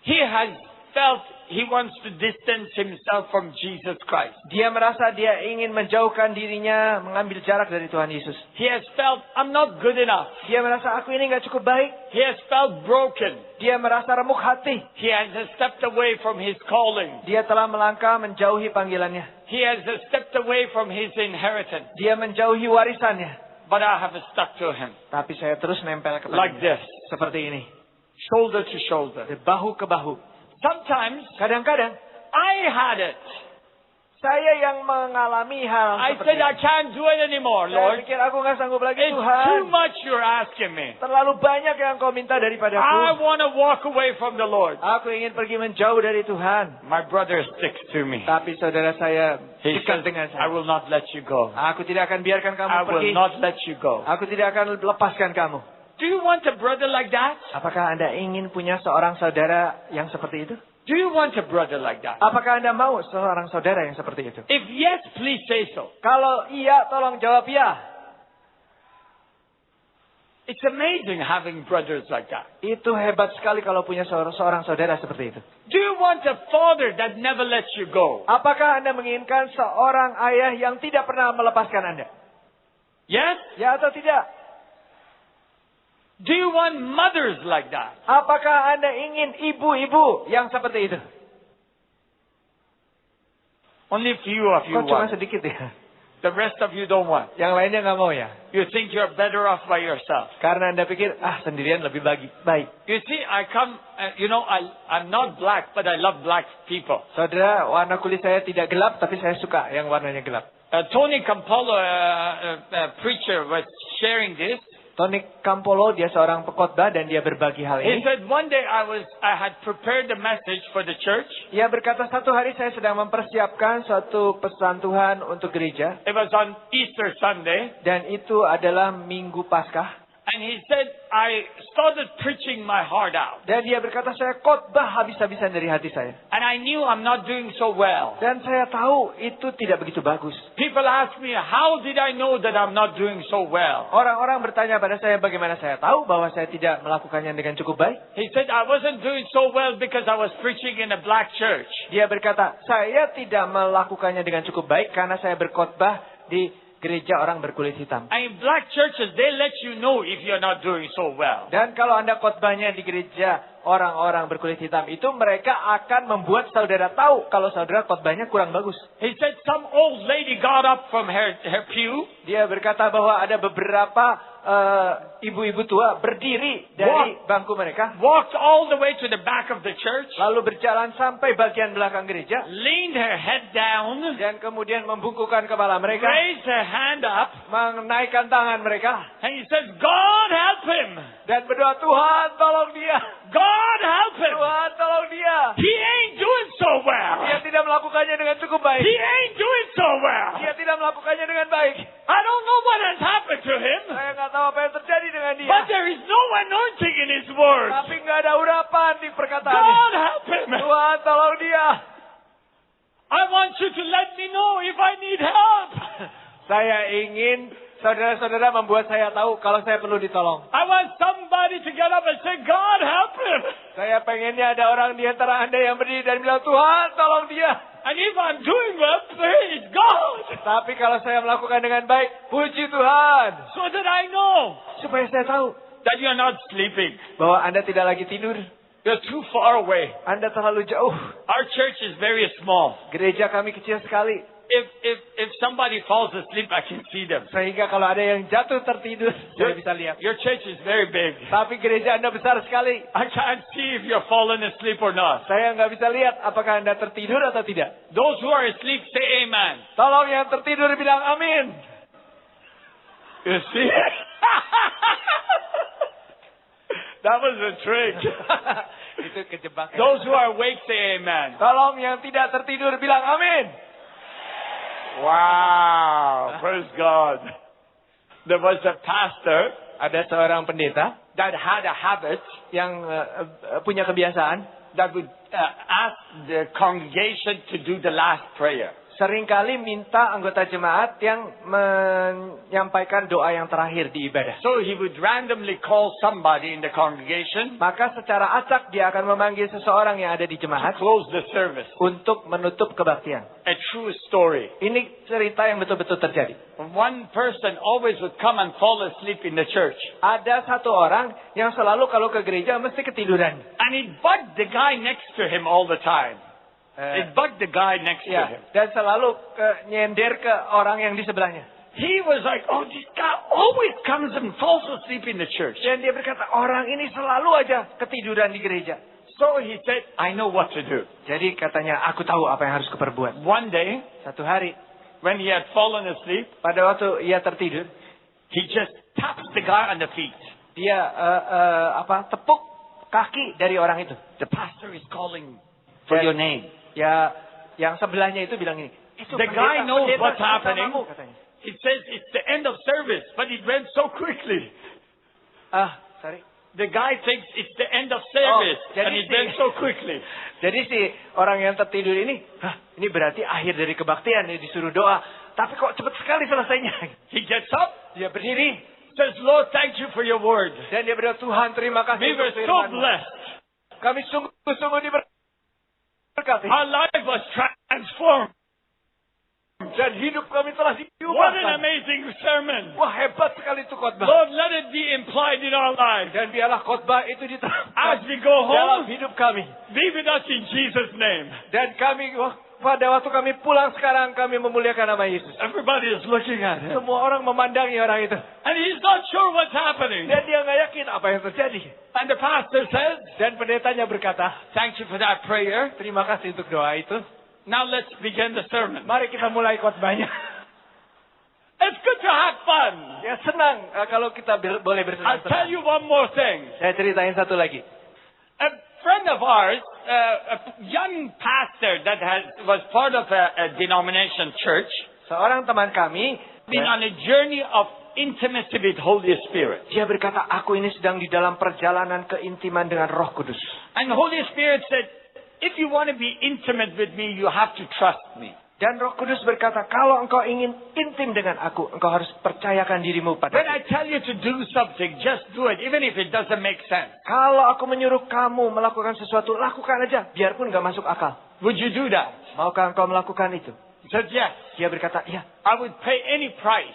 he has felt he wants to distance himself from Jesus Christ. Dia merasa dia ingin menjauhkan dirinya, mengambil jarak dari Tuhan Yesus. He has felt, I'm not good enough. Dia merasa aku ini nggak cukup baik. He has felt broken. Dia merasa remuk hati. He has stepped away from his calling. Dia telah melangkah menjauhi panggilannya. He has stepped away from his inheritance. Dia menjauhi warisannya. But I have stuck to him. Tapi saya terus nempel kepadanya. Like this. Seperti ini. Shoulder to shoulder. Bahu ke bahu. Sometimes, Kadang-kadang, I had it. saya yang mengalami hal I seperti said, ini. I can't do it anymore, Saya Lord. pikir aku nggak sanggup lagi, It's too Tuhan. much you're asking me. Terlalu banyak yang kau minta I daripadaku. want to walk away from the Lord. Aku ingin pergi menjauh dari Tuhan. My brother sticks to me. Tapi saudara saya He dekat says, dengan I saya. will not let you go. Aku tidak akan biarkan kamu I will pergi. not let you go. Aku tidak akan lepaskan kamu. Do you want a brother like that? Apakah Anda ingin punya seorang saudara yang seperti itu? Do you want a brother like that? Apakah Anda mau seorang saudara yang seperti itu? If yes, please say so. Kalau iya, tolong jawab ya. It's amazing having brothers like that. Itu hebat sekali kalau punya seorang saudara seperti itu. Do you want a father that never lets you go? Apakah Anda menginginkan seorang ayah yang tidak pernah melepaskan Anda? Yes? Ya atau tidak? Do you want mothers like that? Apakah Anda ingin ibu-ibu yang seperti itu? Only few of you Kok cuma want. sedikit ya? The rest of you don't want. Yang lainnya nggak mau ya? You think you're better off by yourself. Karena Anda pikir, sendirian lebih baik. You see, I come, I'm not black, but I love black people. Saudara, warna kulit saya tidak gelap, tapi saya suka yang warnanya gelap. Tony Campolo, preacher, was sharing this. Tony Campolo, dia seorang pekotbah dan dia berbagi hal He ini. said, one day I had prepared the message for the church. Ia berkata, satu hari saya sedang mempersiapkan suatu pesan Tuhan untuk gereja. It was on Easter Sunday. Dan itu adalah Minggu Paskah. And he said, I started preaching my heart out. Dan dia berkata, saya khotbah habis-habisan dari hati saya. And I knew I'm not doing so well. Dan saya tahu itu tidak begitu bagus. People ask me, how did I know that I'm not doing so well? Orang-orang bertanya pada saya bagaimana saya tahu bahwa saya tidak melakukannya dengan cukup baik. He said, I wasn't doing so well because I was preaching in a black church. Dia berkata, saya tidak melakukannya dengan cukup baik karena saya berkhotbah di gereja orang berkulit hitam. And in black churches, they let you know if you're not doing so well. Dan kalau Anda khotbahnya di gereja orang-orang berkulit hitam itu, mereka akan membuat saudara tahu kalau saudara khotbahnya kurang bagus. He said some old lady got up from her pew. Dia berkata bahwa ada beberapa ibu-ibu tua berdiri dari bangku mereka. Walked all the way to the back of the church. Lalu berjalan sampai bagian belakang gereja. Leaned her head down. Dan kemudian membungkukkan kepala mereka. Raised her hand up. Menaikkan tangan mereka. And he says, God help him. Dan berdoa, Tuhan tolong dia. God help him. Tuhan tolong dia. He ain't doing so well. Dia tidak melakukannya dengan cukup baik. He ain't doing so well. Dia tidak melakukannya dengan baik. I don't know what has happened to him. Saya nggak tahu apa yang terjadi dengan dia. But there is no anointing in his words. Tapi nggak ada urapan di perkataannya. God help him. Tuhan tolong dia. I want you to let me know if I need help. Saya ingin saudara-saudara membuat saya tahu kalau saya perlu ditolong. I want somebody to get up and say, God help him. Saya pengennya ada orang di antara Anda yang berdiri dan bilang, Tuhan tolong dia. And if I'm doing well, praise God. Tapi kalau saya melakukan dengan baik, puji Tuhan. So that I know Supaya saya tahu that you're not sleeping. bahwa Anda tidak lagi tidur. You're too far away. Anda terlalu jauh. Our church is very small. Gereja kami kecil sekali. If somebody falls asleep, I can see them. Sehingga kalau ada yang jatuh tertidur, saya bisa lihat. Your church is very big. Tapi gereja Anda besar sekali. I can't see if you're falling asleep or not. Saya nggak bisa lihat apakah Anda tertidur atau tidak. Those who are asleep, say amen. Tolong yang tertidur bilang amin. You see? That was a trick. Itu kejebakan. Those who are awake, say amen. Tolong yang tidak tertidur bilang amin. Wow. Praise God. There was a pastor Ada seorang pendeta that had a habit yang punya kebiasaan that would ask the congregation to do the last prayer. seringkali minta anggota jemaat yang menyampaikan doa yang terakhir di ibadah. So he would randomly call somebody in the congregation Maka secara acak dia akan memanggil seseorang yang ada di to jemaat close the service. untuk menutup kebaktian. A true story. Ini cerita yang betul-betul terjadi. One person always would come and fall asleep in the church. Ada satu orang yang selalu kalau ke gereja mesti ketiduran. And it bugged the guy next to him all the time. It bugged the guy next to him. Dan selalu nyender ke orang yang di sebelahnya. He was like, oh, this guy always comes and falls asleep in the church. Dan dia berkata, orang ini selalu aja ketiduran di gereja. So he said, I know what to do. Jadi katanya, aku tahu apa yang harus kuperbuat. One day, Satu hari, when he had fallen asleep, pada waktu ia tertidur, he just taps the guy on the feet. dia tepuk kaki dari orang itu. The pastor is calling for your name. Ya, yang sebelahnya itu bilang ini. Itu The guy knows what's sebut happening. namamu, katanya. It says it's the end of service, but it went so quickly. Sorry. The guy thinks it's the end of service, jadi and it went so quickly. Jadi si orang yang tertidur ini, ini berarti akhir dari kebaktian, dia disuruh doa. Tapi kok cepat sekali selesainya. He gets up, Dia berdiri, says, Lord, thank you for your word. dan dia berdoa, Tuhan terima kasih We were untuk so firman-Mu. blessed. Kami sungguh-sungguh diberkati. Our life was transformed. Dan hidup kami telah What an diubahkan. amazing sermon. Wah, hebat sekali itu khotbah. Lord, let it be implied in our lives. Dan biarlah khotbah itu diterapkan As we go dalam home, hidup kami. be with us in Jesus' name. Dan kami, pada waktu kami pulang sekarang, kami memuliakan nama Yesus. Everybody is looking at him. Semua orang memandangi orang itu. And he's not sure what's happening. Dan dia nggak yakin apa yang terjadi. And the pastor says, Dan pendetanya berkata, thank you for that prayer. terima kasih untuk doa itu. Now let's begin the sermon. Mari kita mulai khotbahnya. It's good to have fun. Ya senang kalau kita boleh I'll tell bersenang-senang. you one more thing. Saya ceritain satu lagi. A friend of ours, a young pastor that was part of a denomination church, Seorang teman kami, been on a journey of intimacy with Holy Spirit. dia berkata, aku ini sedang di dalam perjalanan keintiman dengan Roh Kudus. And the Holy Spirit said, if you want to be intimate with me, you have to trust me. Dan Roh Kudus berkata, kalau engkau ingin intim dengan aku, engkau harus percayakan dirimu When padaku. I tell you to do something, just do it, even if it doesn't make sense. Kalau aku menyuruh kamu melakukan sesuatu, lakukan aja, biarpun gak masuk akal. Would you do that? Maukah engkau melakukan itu? He said, yes. Dia berkata, ya, I would pay any price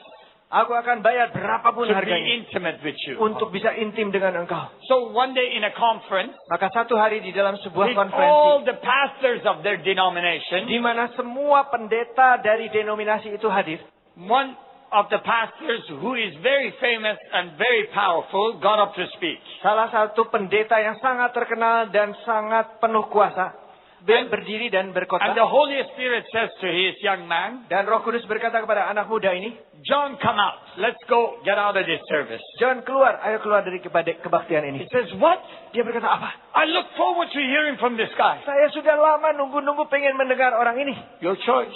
aku akan bayar berapapun to be harganya intimate with you. untuk bisa intim dengan engkau. So one day in a conference, Maka satu hari di dalam sebuah with all konferensi, the pastors of their denomination, di mana semua pendeta dari denominasi itu hadir, one of the pastors who is very famous and very powerful got up to speak. salah satu pendeta yang sangat terkenal dan sangat penuh kuasa, berdiri dan And berkhotbah. the Holy Spirit says to his young man, Dan Roh Kudus berkata kepada anak muda ini, John, come out. Let's go get out of this service. John keluar, ayo keluar dari kebaktian He ini. says, what? Dia berkata, apa? I look forward to hearing from this guy. Saya sudah lama nunggu-nunggu pengen mendengar orang ini. Your choice.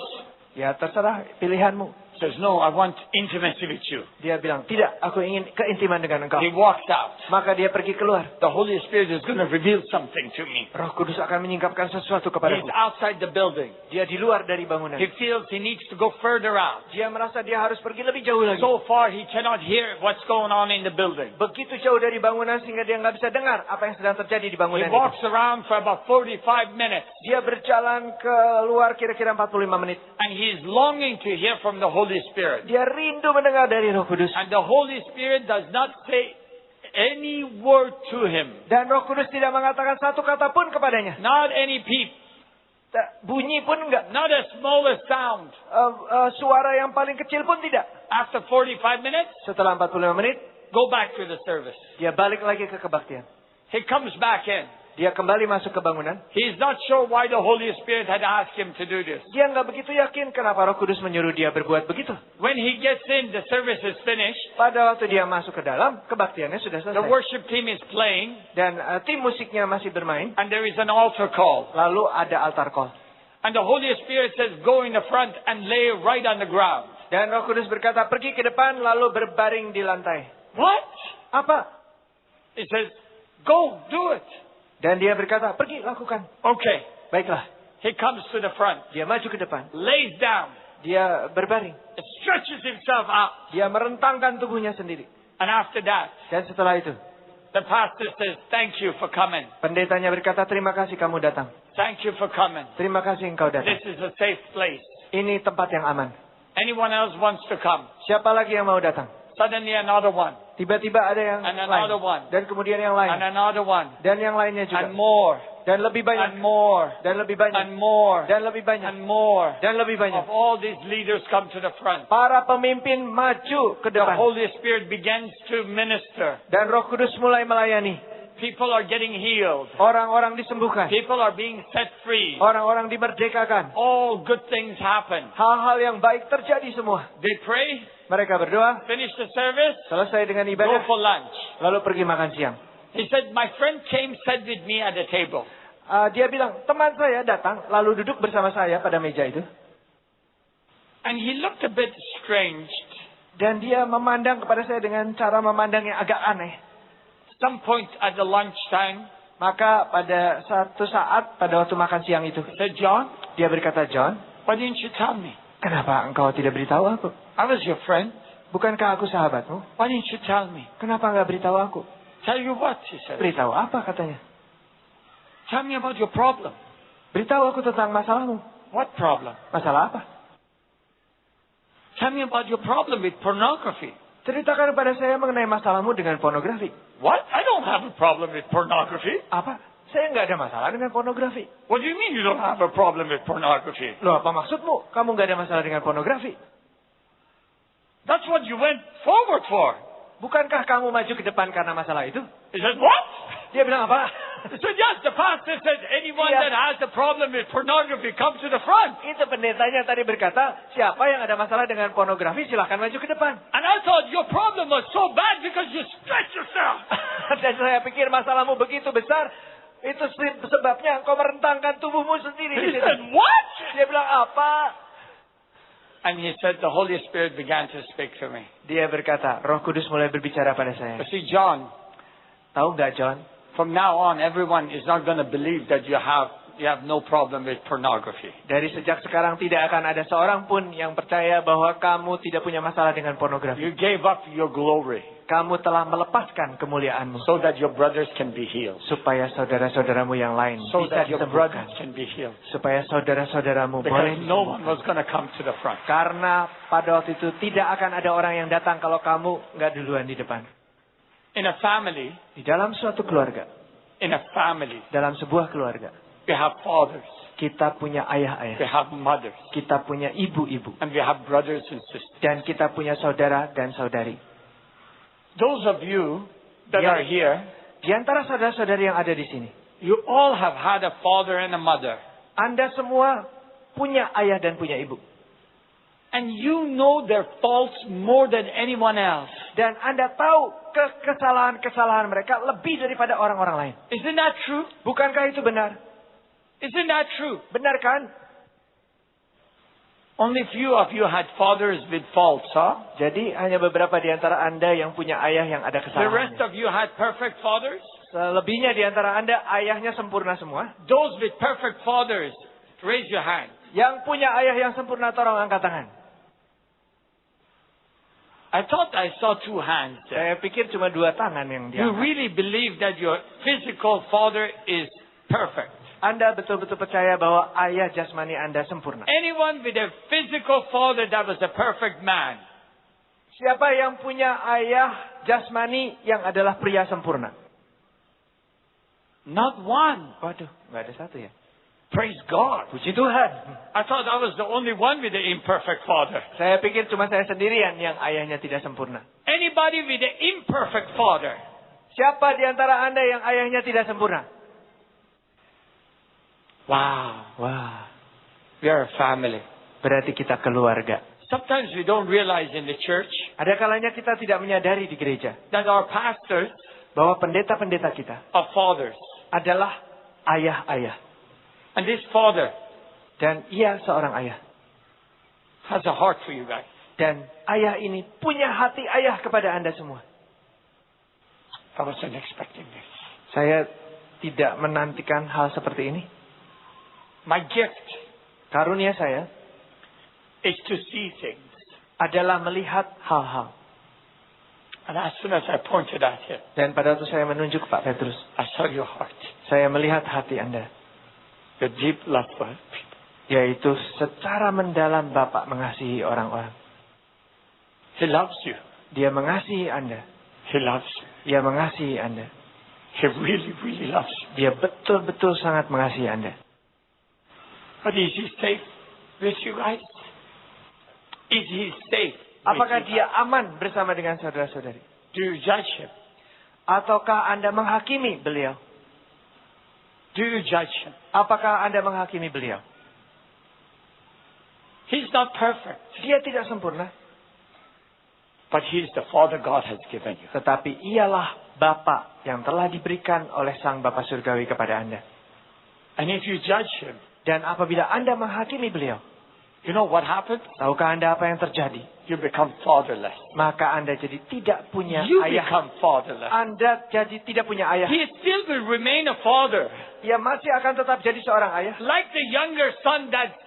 Ya terserah pilihanmu. He says, no, I want intimacy with you. Dia bilang, tidak, aku ingin keintiman dengan engkau. He walks out. Maka dia pergi keluar. The Holy Spirit is going to reveal something to me. Roh Kudus akan menyingkapkan sesuatu He's kepadaku. outside the building. Dia di luar dari bangunan. He feels he needs to go further out. Dia merasa dia harus pergi lebih jauh lagi. So far, he cannot hear what's going on in the building. Begitu jauh dari bangunan sehingga dia nggak bisa dengar apa yang sedang terjadi di He bangunan itu. walks around for about 45 minutes. Dia berjalan keluar kira-kira 45 menit. And he's longing to hear from the Holy Spirit. Dia rindu mendengar dari Roh Kudus. And the Holy Spirit does not say any word to him. Dan Roh Kudus tidak mengatakan satu kata pun kepadanya. Not any peep. Bunyi pun enggak. Not a smallest sound. Suara yang paling kecil pun tidak. After 45 minutes, Setelah 45 menit, go back to the service. dia balik lagi ke kebaktian. He comes back in. Dia kembali masuk ke bangunan. He's not sure why the Holy Spirit had asked him to do this. Dia nggak begitu yakin kenapa Roh Kudus menyuruh dia berbuat begitu. When he gets in, the service is finished. Pada waktu dia masuk ke dalam, kebaktiannya sudah The selesai. worship team is playing. Dan tim musiknya masih bermain. And there is an altar call. Lalu ada altar call. And the Holy Spirit says, go in the front and lay right on the ground. Dan Roh Kudus berkata, pergi ke depan lalu berbaring di lantai. What? Apa? He says, go, do it. Dan dia berkata, pergi lakukan. Okay. Baiklah. He comes to the front, Dia maju ke depan. lays down, Dia berbaring. stretches himself out. Dia merentangkan tubuhnya sendiri. And after that, Dan setelah itu, the pastor says, thank you for coming. pendetanya berkata, terima kasih kamu datang. Thank you for coming. Terima kasih engkau datang. This is a safe place. Ini tempat yang aman. Anyone else wants to come? Siapa lagi yang mau datang? Suddenly another one, Tiba-tiba ada yang and another lain. one, Dan kemudian yang and lain. another one, Dan yang lainnya and juga. more, Dan lebih and banyak. more, Dan lebih banyak. and more, Dan lebih banyak. and more. Dan lebih banyak. Of all these leaders come to the front. Para pemimpin maju ke The depan. Holy Spirit begins to minister. Dan Roh Kudus mulai melayani. People are getting healed. Orang-orang disembuhkan. People are being set free. Orang-orang dimerdekakan. All good things happen. Hal-hal yang baik terjadi semua. They pray, Mereka berdoa. finish the service, Selesai dengan go ibadah. for lunch. Lalu pergi makan siang. He said, my friend came, sat with me at the table. Dia bilang, teman saya datang. Lalu duduk bersama saya pada meja itu. And he looked a bit strange. Dan dia memandang kepada saya dengan cara memandang yang agak aneh. Some point at the lunchtime, Maka pada satu saat, pada waktu makan siang itu, he said, John, dia berkata, John, why didn't you tell me? kenapa engkau tidak beritahu aku? I was your friend. Bukankah aku sahabatmu? Why didn't you tell me? Kenapa enggak beritahu aku? Tell you what, he said. Beritahu apa katanya? Tell me about your problem. Beritahu aku tentang masalahmu. What problem? Masalah apa? Tell me about your problem with pornography. Ceritakan kepada saya mengenai masalahmu dengan pornografi. What? I don't have a problem with pornography. Apa? Saya nggak ada masalah dengan pornografi. What do you mean you don't have a problem with pornography? Loh, apa maksudmu? Kamu nggak ada masalah dengan pornografi? That's what you went forward for. Bukankah kamu maju ke depan karena masalah itu? He said, what? Dia bilang apa? He said, yes, the pastor said anyone Yeah. that has a problem with pornography come to the front. Itu pendetanya tadi berkata, siapa yang ada masalah dengan pornografi silahkan maju ke depan. And I thought your problem was so bad because you stretch yourself. Dan saya pikir masalahmu begitu besar, itu sebabnya engkau merentangkan tubuhmu sendiri. He di situ. said, what? Dia bilang apa? And he said, the Holy Spirit began to speak to me. Dia berkata, Roh Kudus mulai berbicara pada saya. You see, John, Tahu nggak, John? from now on, everyone is not going to believe that you have no problem with pornography. Dari sejak sekarang tidak akan ada seorang pun yang percaya bahwa kamu tidak punya masalah dengan pornografi. You gave up your glory Kamu telah melepaskan kemuliaanmu. so that your brothers can be healed. Supaya saudara-saudaramu yang lain So bisa that your disembuhkan. brothers can be healed. Supaya saudara-saudaramu boleh Because no one disembuhkan. was going to come to the front. Karena pada waktu itu tidak akan ada orang yang datang kalau kamu nggak duluan di depan. In a family, Di dalam suatu keluarga, dalam sebuah keluarga, we have fathers, kita punya we ayah-ayah, have mothers, kita punya ibu-ibu, and we have brothers and sisters. dan kita punya saudara dan saudari. Those of you that Yeah. are here, Di antara saudara-saudari yang ada di sini, you all have had a father and a mother. Anda semua punya ayah dan punya ibu. And you know their faults more than anyone else. Dan Anda tahu kesalahan-kesalahan mereka lebih daripada orang-orang lain. Isn't that true? Bukankah itu benar? Isn't that true? Benar kan? Only few of you had fathers with faults, huh? Jadi hanya beberapa di antara Anda yang punya ayah yang ada The rest kesalahan. of you had perfect fathers. Selebihnya di antara Anda ayahnya sempurna semua. Those with perfect fathers, raise your hand. Yang punya ayah yang sempurna tolong angkat tangan. I thought I saw two hands there. Saya pikir cuma 2 tangan yang You diangkat. really believe that your physical father is perfect. Anda betul-betul percaya bahwa ayah jasmani Anda sempurna. Anyone with a physical father that was a perfect man. Siapa yang punya ayah jasmani yang adalah pria sempurna? Not one. Waduh, nggak ada satu ya. Praise God. Puji Tuhan. I thought I was the only one with the imperfect father. Saya pikir cuma saya sendirian yang ayahnya tidak sempurna. Anybody with the imperfect father. Siapa di antara Anda yang ayahnya tidak sempurna? Wow. Wah, We are a family. berarti kita keluarga. Sometimes we don't realize in the church Ada kalanya kita tidak menyadari di gereja that our pastors bahwa pendeta-pendeta kita are fathers. adalah ayah-ayah. And this father Dan ia seorang ayah. has a heart for you guys. Dan ayah ini punya hati ayah kepada Anda semua. I wasn't expecting this. Saya tidak menantikan hal seperti ini. My gift Karunia saya is to see things. adalah melihat hal-hal. And as soon as I pointed at him, Dan pada waktu saya menunjuk Pak Petrus, I saw your heart. saya melihat hati Anda. Your deep love for people. Yaitu secara mendalam Bapak mengasihi orang-orang. He loves you. Dia mengasihi Anda. He loves you. Dia mengasihi Anda. He really, really loves you. Dia betul-betul sangat mengasihi Anda. But is he safe with you guys? Is he safe? Apakah with dia you guys? aman bersama dengan saudara-saudari? Do you judge him? Ataukah Anda menghakimi beliau? Do you judge him? Apakah Anda menghakimi beliau? He's not perfect, Dia tidak sempurna. but he's the Father God has given you. Tetapi ialah Bapa yang telah diberikan oleh Sang Bapa Surgawi kepada Anda. And if you judge him, Dan apabila Anda menghakimi beliau, you know what happens? tahukah Anda apa yang terjadi? You become fatherless. Maka Anda jadi tidak punya You ayah. become fatherless. Anda jadi tidak punya ayah. He still will remain a father. Ia masih akan tetap jadi seorang ayah. Like the younger son that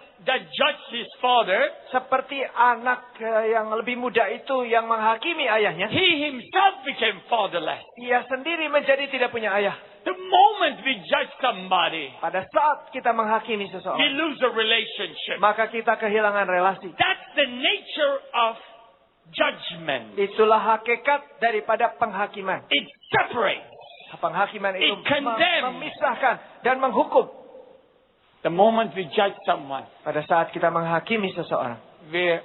judged his father, Seperti anak yang lebih muda itu yang menghakimi ayahnya. he himself became fatherless. Ia sendiri menjadi tidak punya ayah. The moment we judge somebody, Pada saat kita menghakimi we seseorang, lose a relationship. maka kita kehilangan relasi. That's the nature of judgment. Itulah hakikat daripada penghakiman. It separates. Penghakiman itu It condemns. memisahkan dan menghukum. The moment we judge someone, Pada saat kita menghakimi seseorang,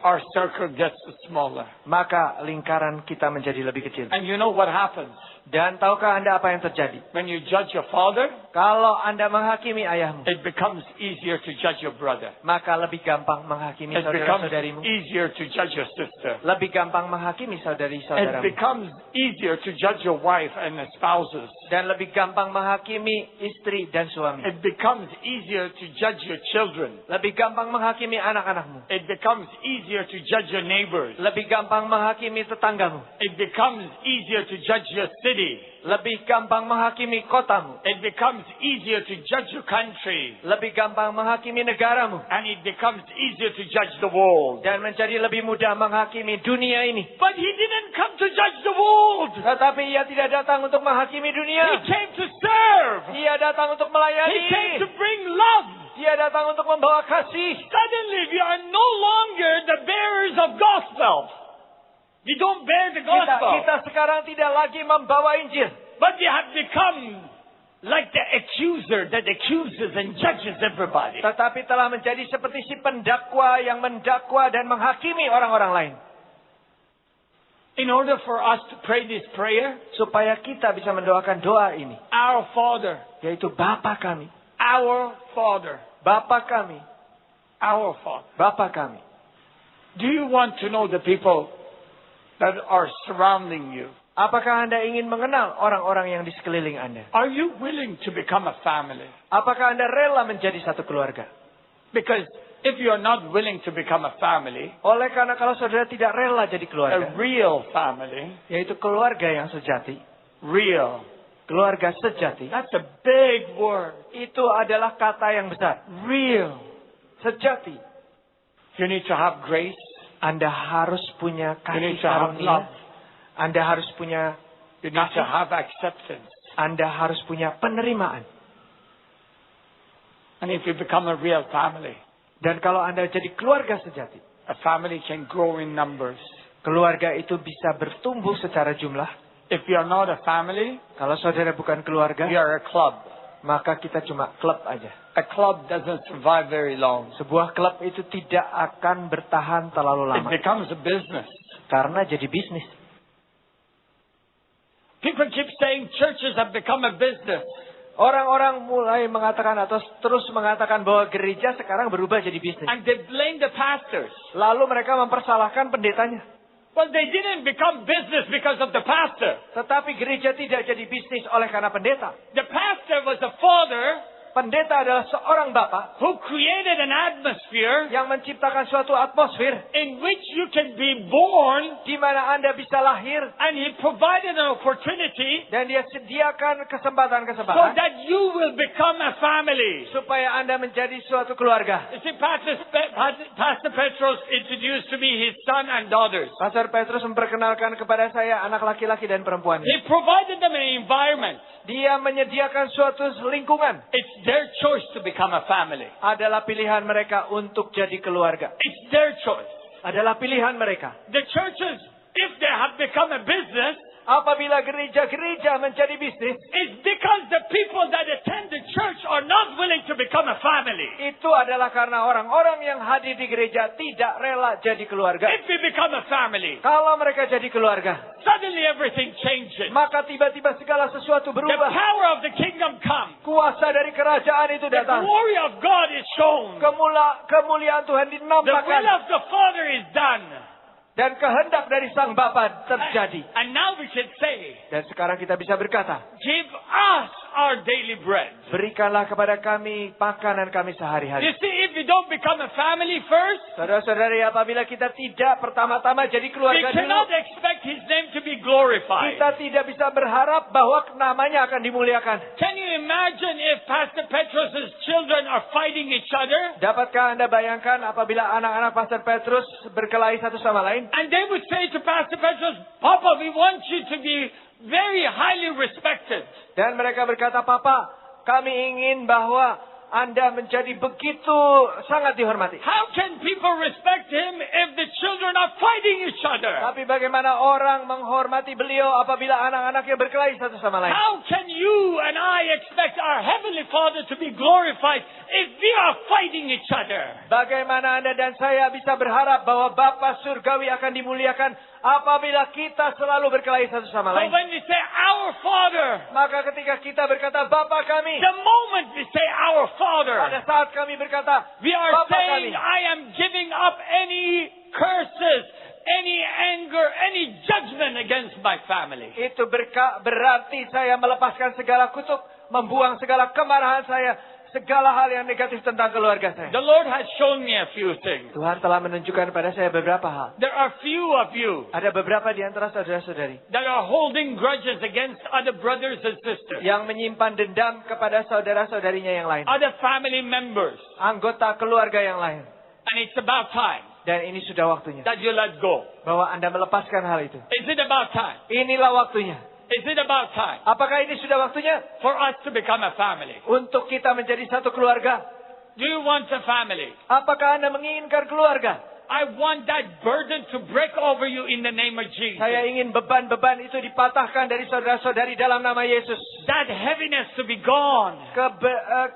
our circle gets smaller. maka lingkaran kita menjadi lebih kecil. And you know what happens? Dan tahukah Anda apa yang terjadi? When you judge your father, Kalau Anda menghakimi ayahmu, it becomes easier to judge your brother. maka lebih gampang menghakimi It becomes saudara-saudarimu. easier to judge your sister. Lebih gampang menghakimi It saudari-saudaramu. becomes easier to judge your wife and the spouses. Dan lebih gampang menghakimi istri dan suami. It becomes easier to judge your children. Lebih gampang menghakimi anak-anakmu. It becomes easier to judge your neighbors. Lebih gampang menghakimi tetanggamu. It becomes easier to judge your city. Lebih gampang menghakimi kotamu. It becomes easier to judge your country. Lebih gampang menghakimi negaramu. And it becomes easier to judge the world. Dan menjadi lebih mudah menghakimi dunia ini. But he didn't come to judge the world. Tetapi ia tidak datang untuk menghakimi He dunia. came to serve. Ia datang untuk He melayani. came to bring love. Dia datang untuk membawa kasih. Suddenly we are no longer the bearers of gospel. We don't bear the gospel. Kita sekarang tidak lagi membawa Injil. But we have become like the accuser that accuses and judges everybody. Tetapi telah menjadi seperti si pendakwa yang mendakwa dan menghakimi orang-orang lain. In order for us to pray this prayer, Supaya kita bisa mendoakan doa ini. our Father, Yaitu Bapa kami. our Father, Bapa kami. our Father. Bapa kami. Do you want to know the people that are surrounding you? Apakah Anda ingin mengenal orang-orang yang di sekeliling Anda? Are you willing to become a family? Apakah Anda rela menjadi satu keluarga? Because if you are not willing to become a family, Oleh karena kalau saudara tidak rela jadi a keluarga, real family, yaitu keluarga yang sejati, real, keluarga sejati, that's a big word. itu adalah kata yang besar. Real. Sejati. You need to have grace. Anda harus punya You kasih need to have karunia. love. Anda harus punya You need to kasih. have acceptance. Anda harus punya penerimaan. And if you become a real family, Dan kalau Anda jadi keluarga sejati, a family can grow in numbers. keluarga itu bisa bertumbuh secara jumlah. If you are not a family, Kalau saudara bukan keluarga, we are a club. maka kita cuma klub aja. A club doesn't survive very long. Sebuah klub itu tidak akan bertahan terlalu It lama. becomes a business. Karena jadi bisnis. People keep saying churches have become a business. Orang-orang mulai mengatakan atau terus mengatakan bahwa gereja sekarang berubah jadi bisnis. And they blame the pastors. Lalu mereka mempersalahkan pendetanya. Well, they didn't become business because of the pastor. Tetapi gereja tidak jadi bisnis oleh karena pendeta. The pastor was a father pendeta adalah seorang bapak who created an atmosphere yang menciptakan suatu atmosfer in which you can be born, di mana Anda bisa lahir and He provided an opportunity dan Dia sediakan so kesempatan-kesempatan that you will become a family. supaya Anda menjadi suatu keluarga. You see, Pastor Petros introduced to me his son and daughters. Pastor Petrus memperkenalkan kepada saya anak laki-laki dan perempuannya. He provided them an environment. Dia menyediakan suatu lingkungan. It's their choice to become a family. Adalah pilihan mereka untuk jadi keluarga. It's their choice. Adalah pilihan mereka. The churches, if they have become a business, Apabila gereja-gereja menjadi bisnis, it's because the people that attend the church are not willing to become a family. itu adalah karena orang-orang yang hadir di gereja tidak rela jadi keluarga. If we become a family, Kalau mereka jadi keluarga, suddenly everything changes. maka tiba-tiba segala sesuatu The berubah. power of the kingdom comes. Kuasa dari kerajaan itu The datang. glory of God is shown. Kemuliaan Tuhan The will dinampakkan. of the Father is done. Dan kehendak dari Sang Bapa terjadi. And now we can say, Dan sekarang kita bisa berkata, give us our daily bread. berikanlah kepada kami makanan kami You sehari-hari. see, if we don't become a family first, Saudara-saudari, apabila kita tidak pertama-tama jadi we keluarga cannot dulu, expect His name to be glorified. kita tidak bisa berharap bahwa namanya akan dimuliakan. Can you imagine if Pastor Petrus's children are fighting each other? Dapatkah Anda bayangkan apabila anak-anak Pastor Petrus berkelahi satu sama lain? And they would say to Pastor Petrus, Papa, we want you to be very highly respected. Dan mereka berkata, Papa, kami ingin bahwa Anda menjadi begitu sangat dihormati. How can people respect him if the children are fighting each other? Tapi bagaimana orang menghormati beliau apabila anak-anaknya berkelahi satu sama lain? How can you and I expect our Heavenly Father to be glorified if we are fighting each other? Bagaimana Anda dan saya bisa berharap bahwa Bapa Surgawi akan dimuliakan apabila kita selalu berkelahi satu sama So lain? when we say our Father, Maka ketika kita berkata Bapa kami, the moment we say our Father, pada saat kami berkata we are Bapa saying, kami, I am giving up any curses, any anger, any judgment against my family. itu berarti saya melepaskan segala kutuk, membuang segala kemarahan saya, segala hal yang negatif tentang keluarga saya. The Lord has shown me a few things. Tuhan telah menunjukkan pada saya beberapa hal. There are few of you Ada beberapa di antara saudara-saudari that are holding grudges against other brothers and sisters, yang menyimpan dendam kepada saudara-saudarinya yang lain, other family members. anggota keluarga yang lain. And it's about time Dan ini sudah waktunya that you let go. bahwa Anda melepaskan hal itu. Is it about time? Inilah waktunya. Is it about time Apakah ini sudah waktunya for us to become a family? untuk kita menjadi satu keluarga? Do you want a family? Apakah Anda menginginkan keluarga? I want that burden to break over you in the name of Jesus. Saya ingin beban-beban itu dipatahkan dari saudara-saudari dalam nama Yesus. That heaviness to be gone.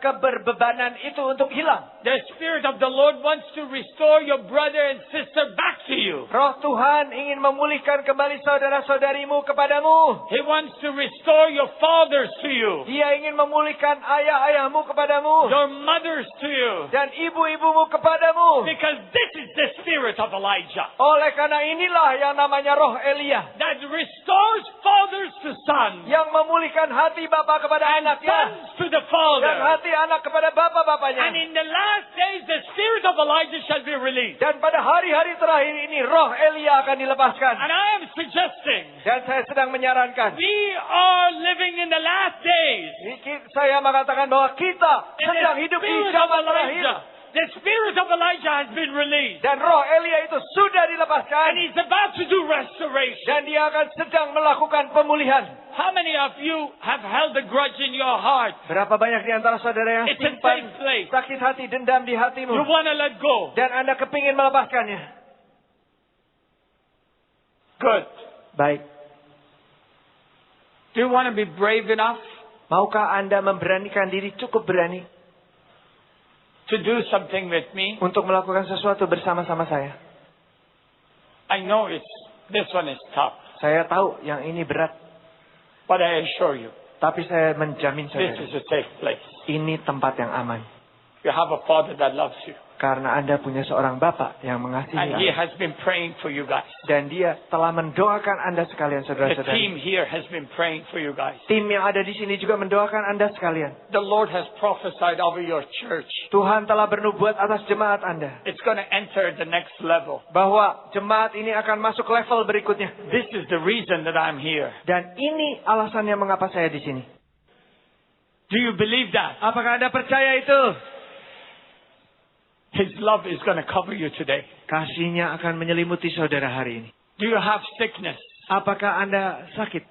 Keberbebanan itu untuk hilang. The Spirit of the Lord wants to restore your brother and sister back to you. Roh Tuhan ingin memulihkan kembali saudara-saudarimu kepadamu. He wants to restore your fathers to you. Dia ingin memulihkan ayah-ayahmu kepadamu. Your mothers to you. Dan ibu-ibumu kepadamu. Because this is the spirit of Elijah. Oleh karena inilah yang namanya roh Elia. That restores fathers to sons. Yang memulihkan hati bapa kepada anaknya. Sons to the Dan father. hati anak kepada bapa-bapanya. And in the last days, the spirit of Elijah shall be released. Dan pada hari-hari terakhir ini roh Elia akan dilepaskan. And I am suggesting Dan saya sedang menyarankan. we are living in the last days. Saya mengatakan bahwa kita And sedang hidup di zaman terakhir. The spirit of Elijah has been released. Dan roh Elia itu sudah dilepaskan. And he's about to do restoration. Dan dia akan sedang melakukan pemulihan. How many of you have held a grudge in your heart? Berapa banyak di antara saudara yang It's a simpan safe place. sakit hati, dendam di hatimu. You want to let go. Dan Anda kepingin melepaskannya. Good. Baik. Do you want to be brave enough Maukah Anda memberanikan diri cukup berani to do something with me? untuk melakukan sesuatu bersama-sama saya? I know this one is tough, Saya tahu yang ini berat. but I assure you, Tapi saya menjamin this saudara, is a safe place. ini tempat yang aman. You have a father that loves you. Karena Anda punya seorang Bapa yang mengasihi And He Anda. has been praying for you guys. Dan Dia telah mendoakan Anda sekalian, The saudara-saudara. team here has been praying for you guys. Tim yang ada di sini juga mendoakan Anda sekalian. The Lord has prophesied over your church. Tuhan telah bernubuat atas jemaat Anda. It's going to enter the next level. Bahwa jemaat ini akan masuk level berikutnya. This is the reason that I'm here. Dan ini alasannya mengapa saya di sini. Do you believe that? Apakah Anda percaya itu? His love is going to cover you today. Kasih-Nya akan menyelimuti saudara hari ini. Do you have sickness? Apakah Anda sakit?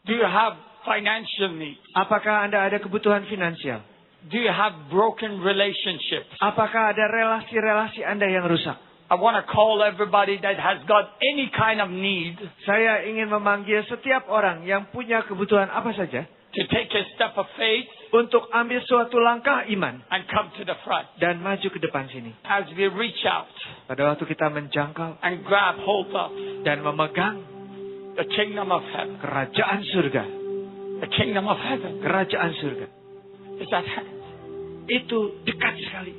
Do you have financial needs? Apakah Anda ada kebutuhan finansial? Do you have broken relationships? Apakah ada relasi-relasi Anda yang rusak? I want to call everybody that has got any kind of need Saya ingin memanggil setiap orang yang punya kebutuhan apa saja to take a step of faith untuk ambil suatu langkah iman and come to the front. dan maju ke depan sini. As we reach out Pada waktu kita menjangkau and grab hold of dan memegang the kingdom of heaven. kerajaan surga, The kingdom of heaven kerajaan surga is at hand. itu dekat sekali.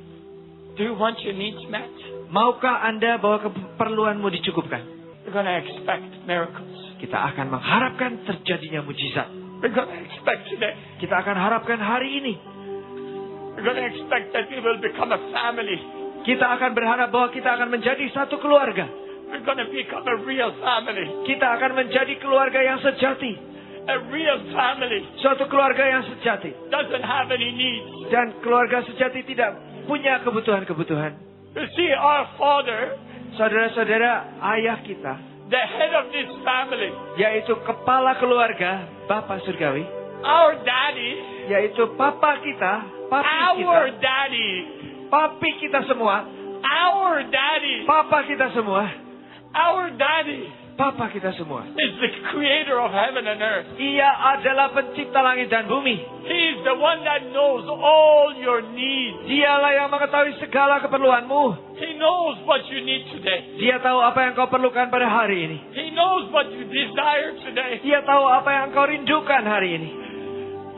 Do you want your needs met? Maukah Anda bahwa keperluanmu dicukupkan? We're going to expect miracles. Kita akan mengharapkan terjadinya mujizat. We're going to expect today. Kita akan harapkan hari ini. We're going to expect that we will become a family. Kita akan berharap bahwa kita akan menjadi satu keluarga. We're going to become a real family. Kita akan menjadi keluarga yang sejati. A real family Suatu keluarga yang sejati. doesn't have any needs. Dan keluarga sejati tidak punya kebutuhan-kebutuhan. You see, our Father, Saudara-saudara, ayah kita, the head of this family, yaitu kepala keluarga, Bapa Surgawi, our daddy, yaitu papa kita, papi kita, our daddy, papi kita semua, our daddy, papa kita semua, our daddy papa kita semua. is the creator of heaven and earth. Ia adalah pencipta langit dan bumi. He is the one that knows all your needs. Dialah yang mengetahui segala keperluanmu. He knows what you need today. Dia tahu apa yang kau perlukan pada hari ini. He knows what you desire today. Dia tahu apa yang kau rindukan hari ini.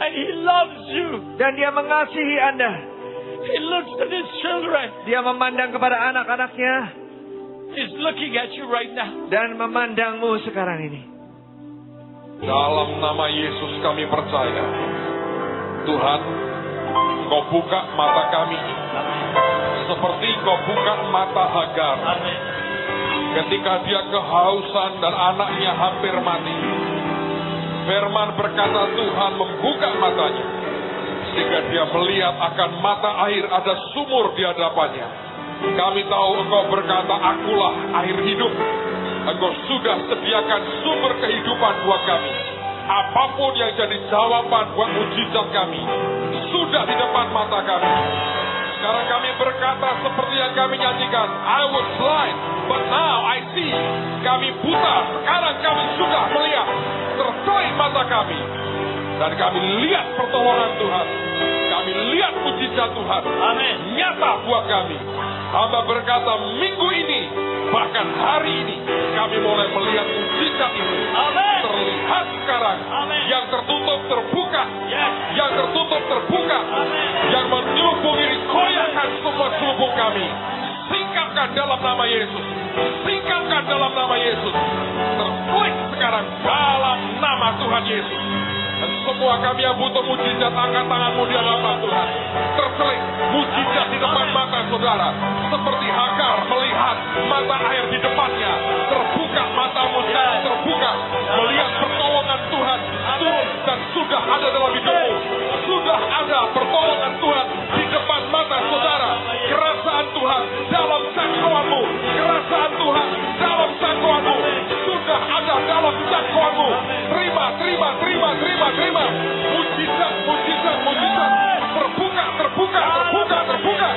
And He loves you. Dan Dia mengasihi Anda. He looks at His children. Dia memandang kepada anak-anaknya He's looking at you right now. dan memandangmu sekarang ini. Dalam nama Yesus kami percaya. Tuhan, Kau buka mata kami. Seperti Kau buka mata Hagar. Ketika dia kehausan dan anaknya hampir mati. Firman berkata Tuhan membuka matanya. Sehingga dia melihat akan mata air ada sumur di hadapannya. Kami tahu Engkau berkata, akulah air hidup. Engkau sudah sediakan sumber kehidupan buat kami. Apapun yang jadi jawaban buat mujizat kami, sudah di depan mata kami. Sekarang kami berkata seperti yang kami nyanyikan, I was blind, but now I see. Kami buta, sekarang kami sudah melihat. Tercelin mata kami. Dan kami lihat pertolongan Tuhan. Kami lihat mujizat Tuhan. Amin. Nyata buat kami. Hamba berkata minggu ini, bahkan hari ini, kami mulai melihat mujizat itu. Amin. Terlihat sekarang. Amin. Yang tertutup terbuka. Yes. Yang tertutup terbuka. Amin. Yang menyelubung ini koyakan semua selubung kami. Singkapkan dalam nama Yesus. Singkapkan dalam nama Yesus. Terklik sekarang dalam nama Tuhan Yesus. Dan semua kami yang butuh mujizat, angkat tanganmu di hadapan Tuhan. Tercelik mujizat di depan mata saudara. Seperti Hagar melihat mata air di depannya. Terbuka matamu sekarang, terbuka. Melihat pertolongan Tuhan turun dan sudah ada dalam hidupmu. Sudah ada pertolongan Tuhan di depan mata saudara. Kerasaan Tuhan dalam jangkauanmu. Kerasaan Tuhan dalam jangkauanmu. Sudah ada dalam jangkauanmu. Terima, terima, terima, terima, terima. Mujizat, mujizat, mujizat. Terbuka, terbuka, terbuka, terbuka.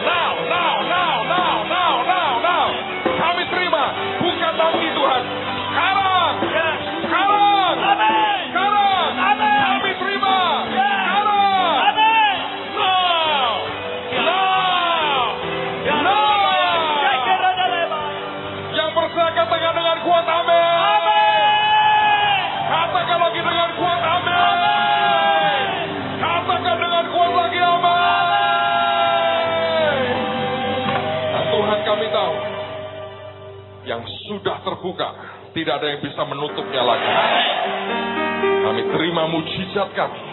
Now, now, now, now, now, now, now. Kami terima. Bukan nanti Tuhan. Sekarang. Sekarang. Sekarang. Kami terima. Sekarang. Now. kami tahu yang sudah terbuka, tidak ada yang bisa menutupnya lagi. Kami terima mujizat kami.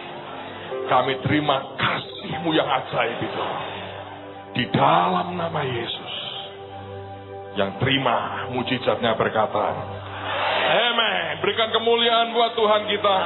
Kami terima kasih-Mu yang ajaib itu. Di dalam nama Yesus. Yang terima mujizatnya berkata, amen. Berikan kemuliaan buat Tuhan kita.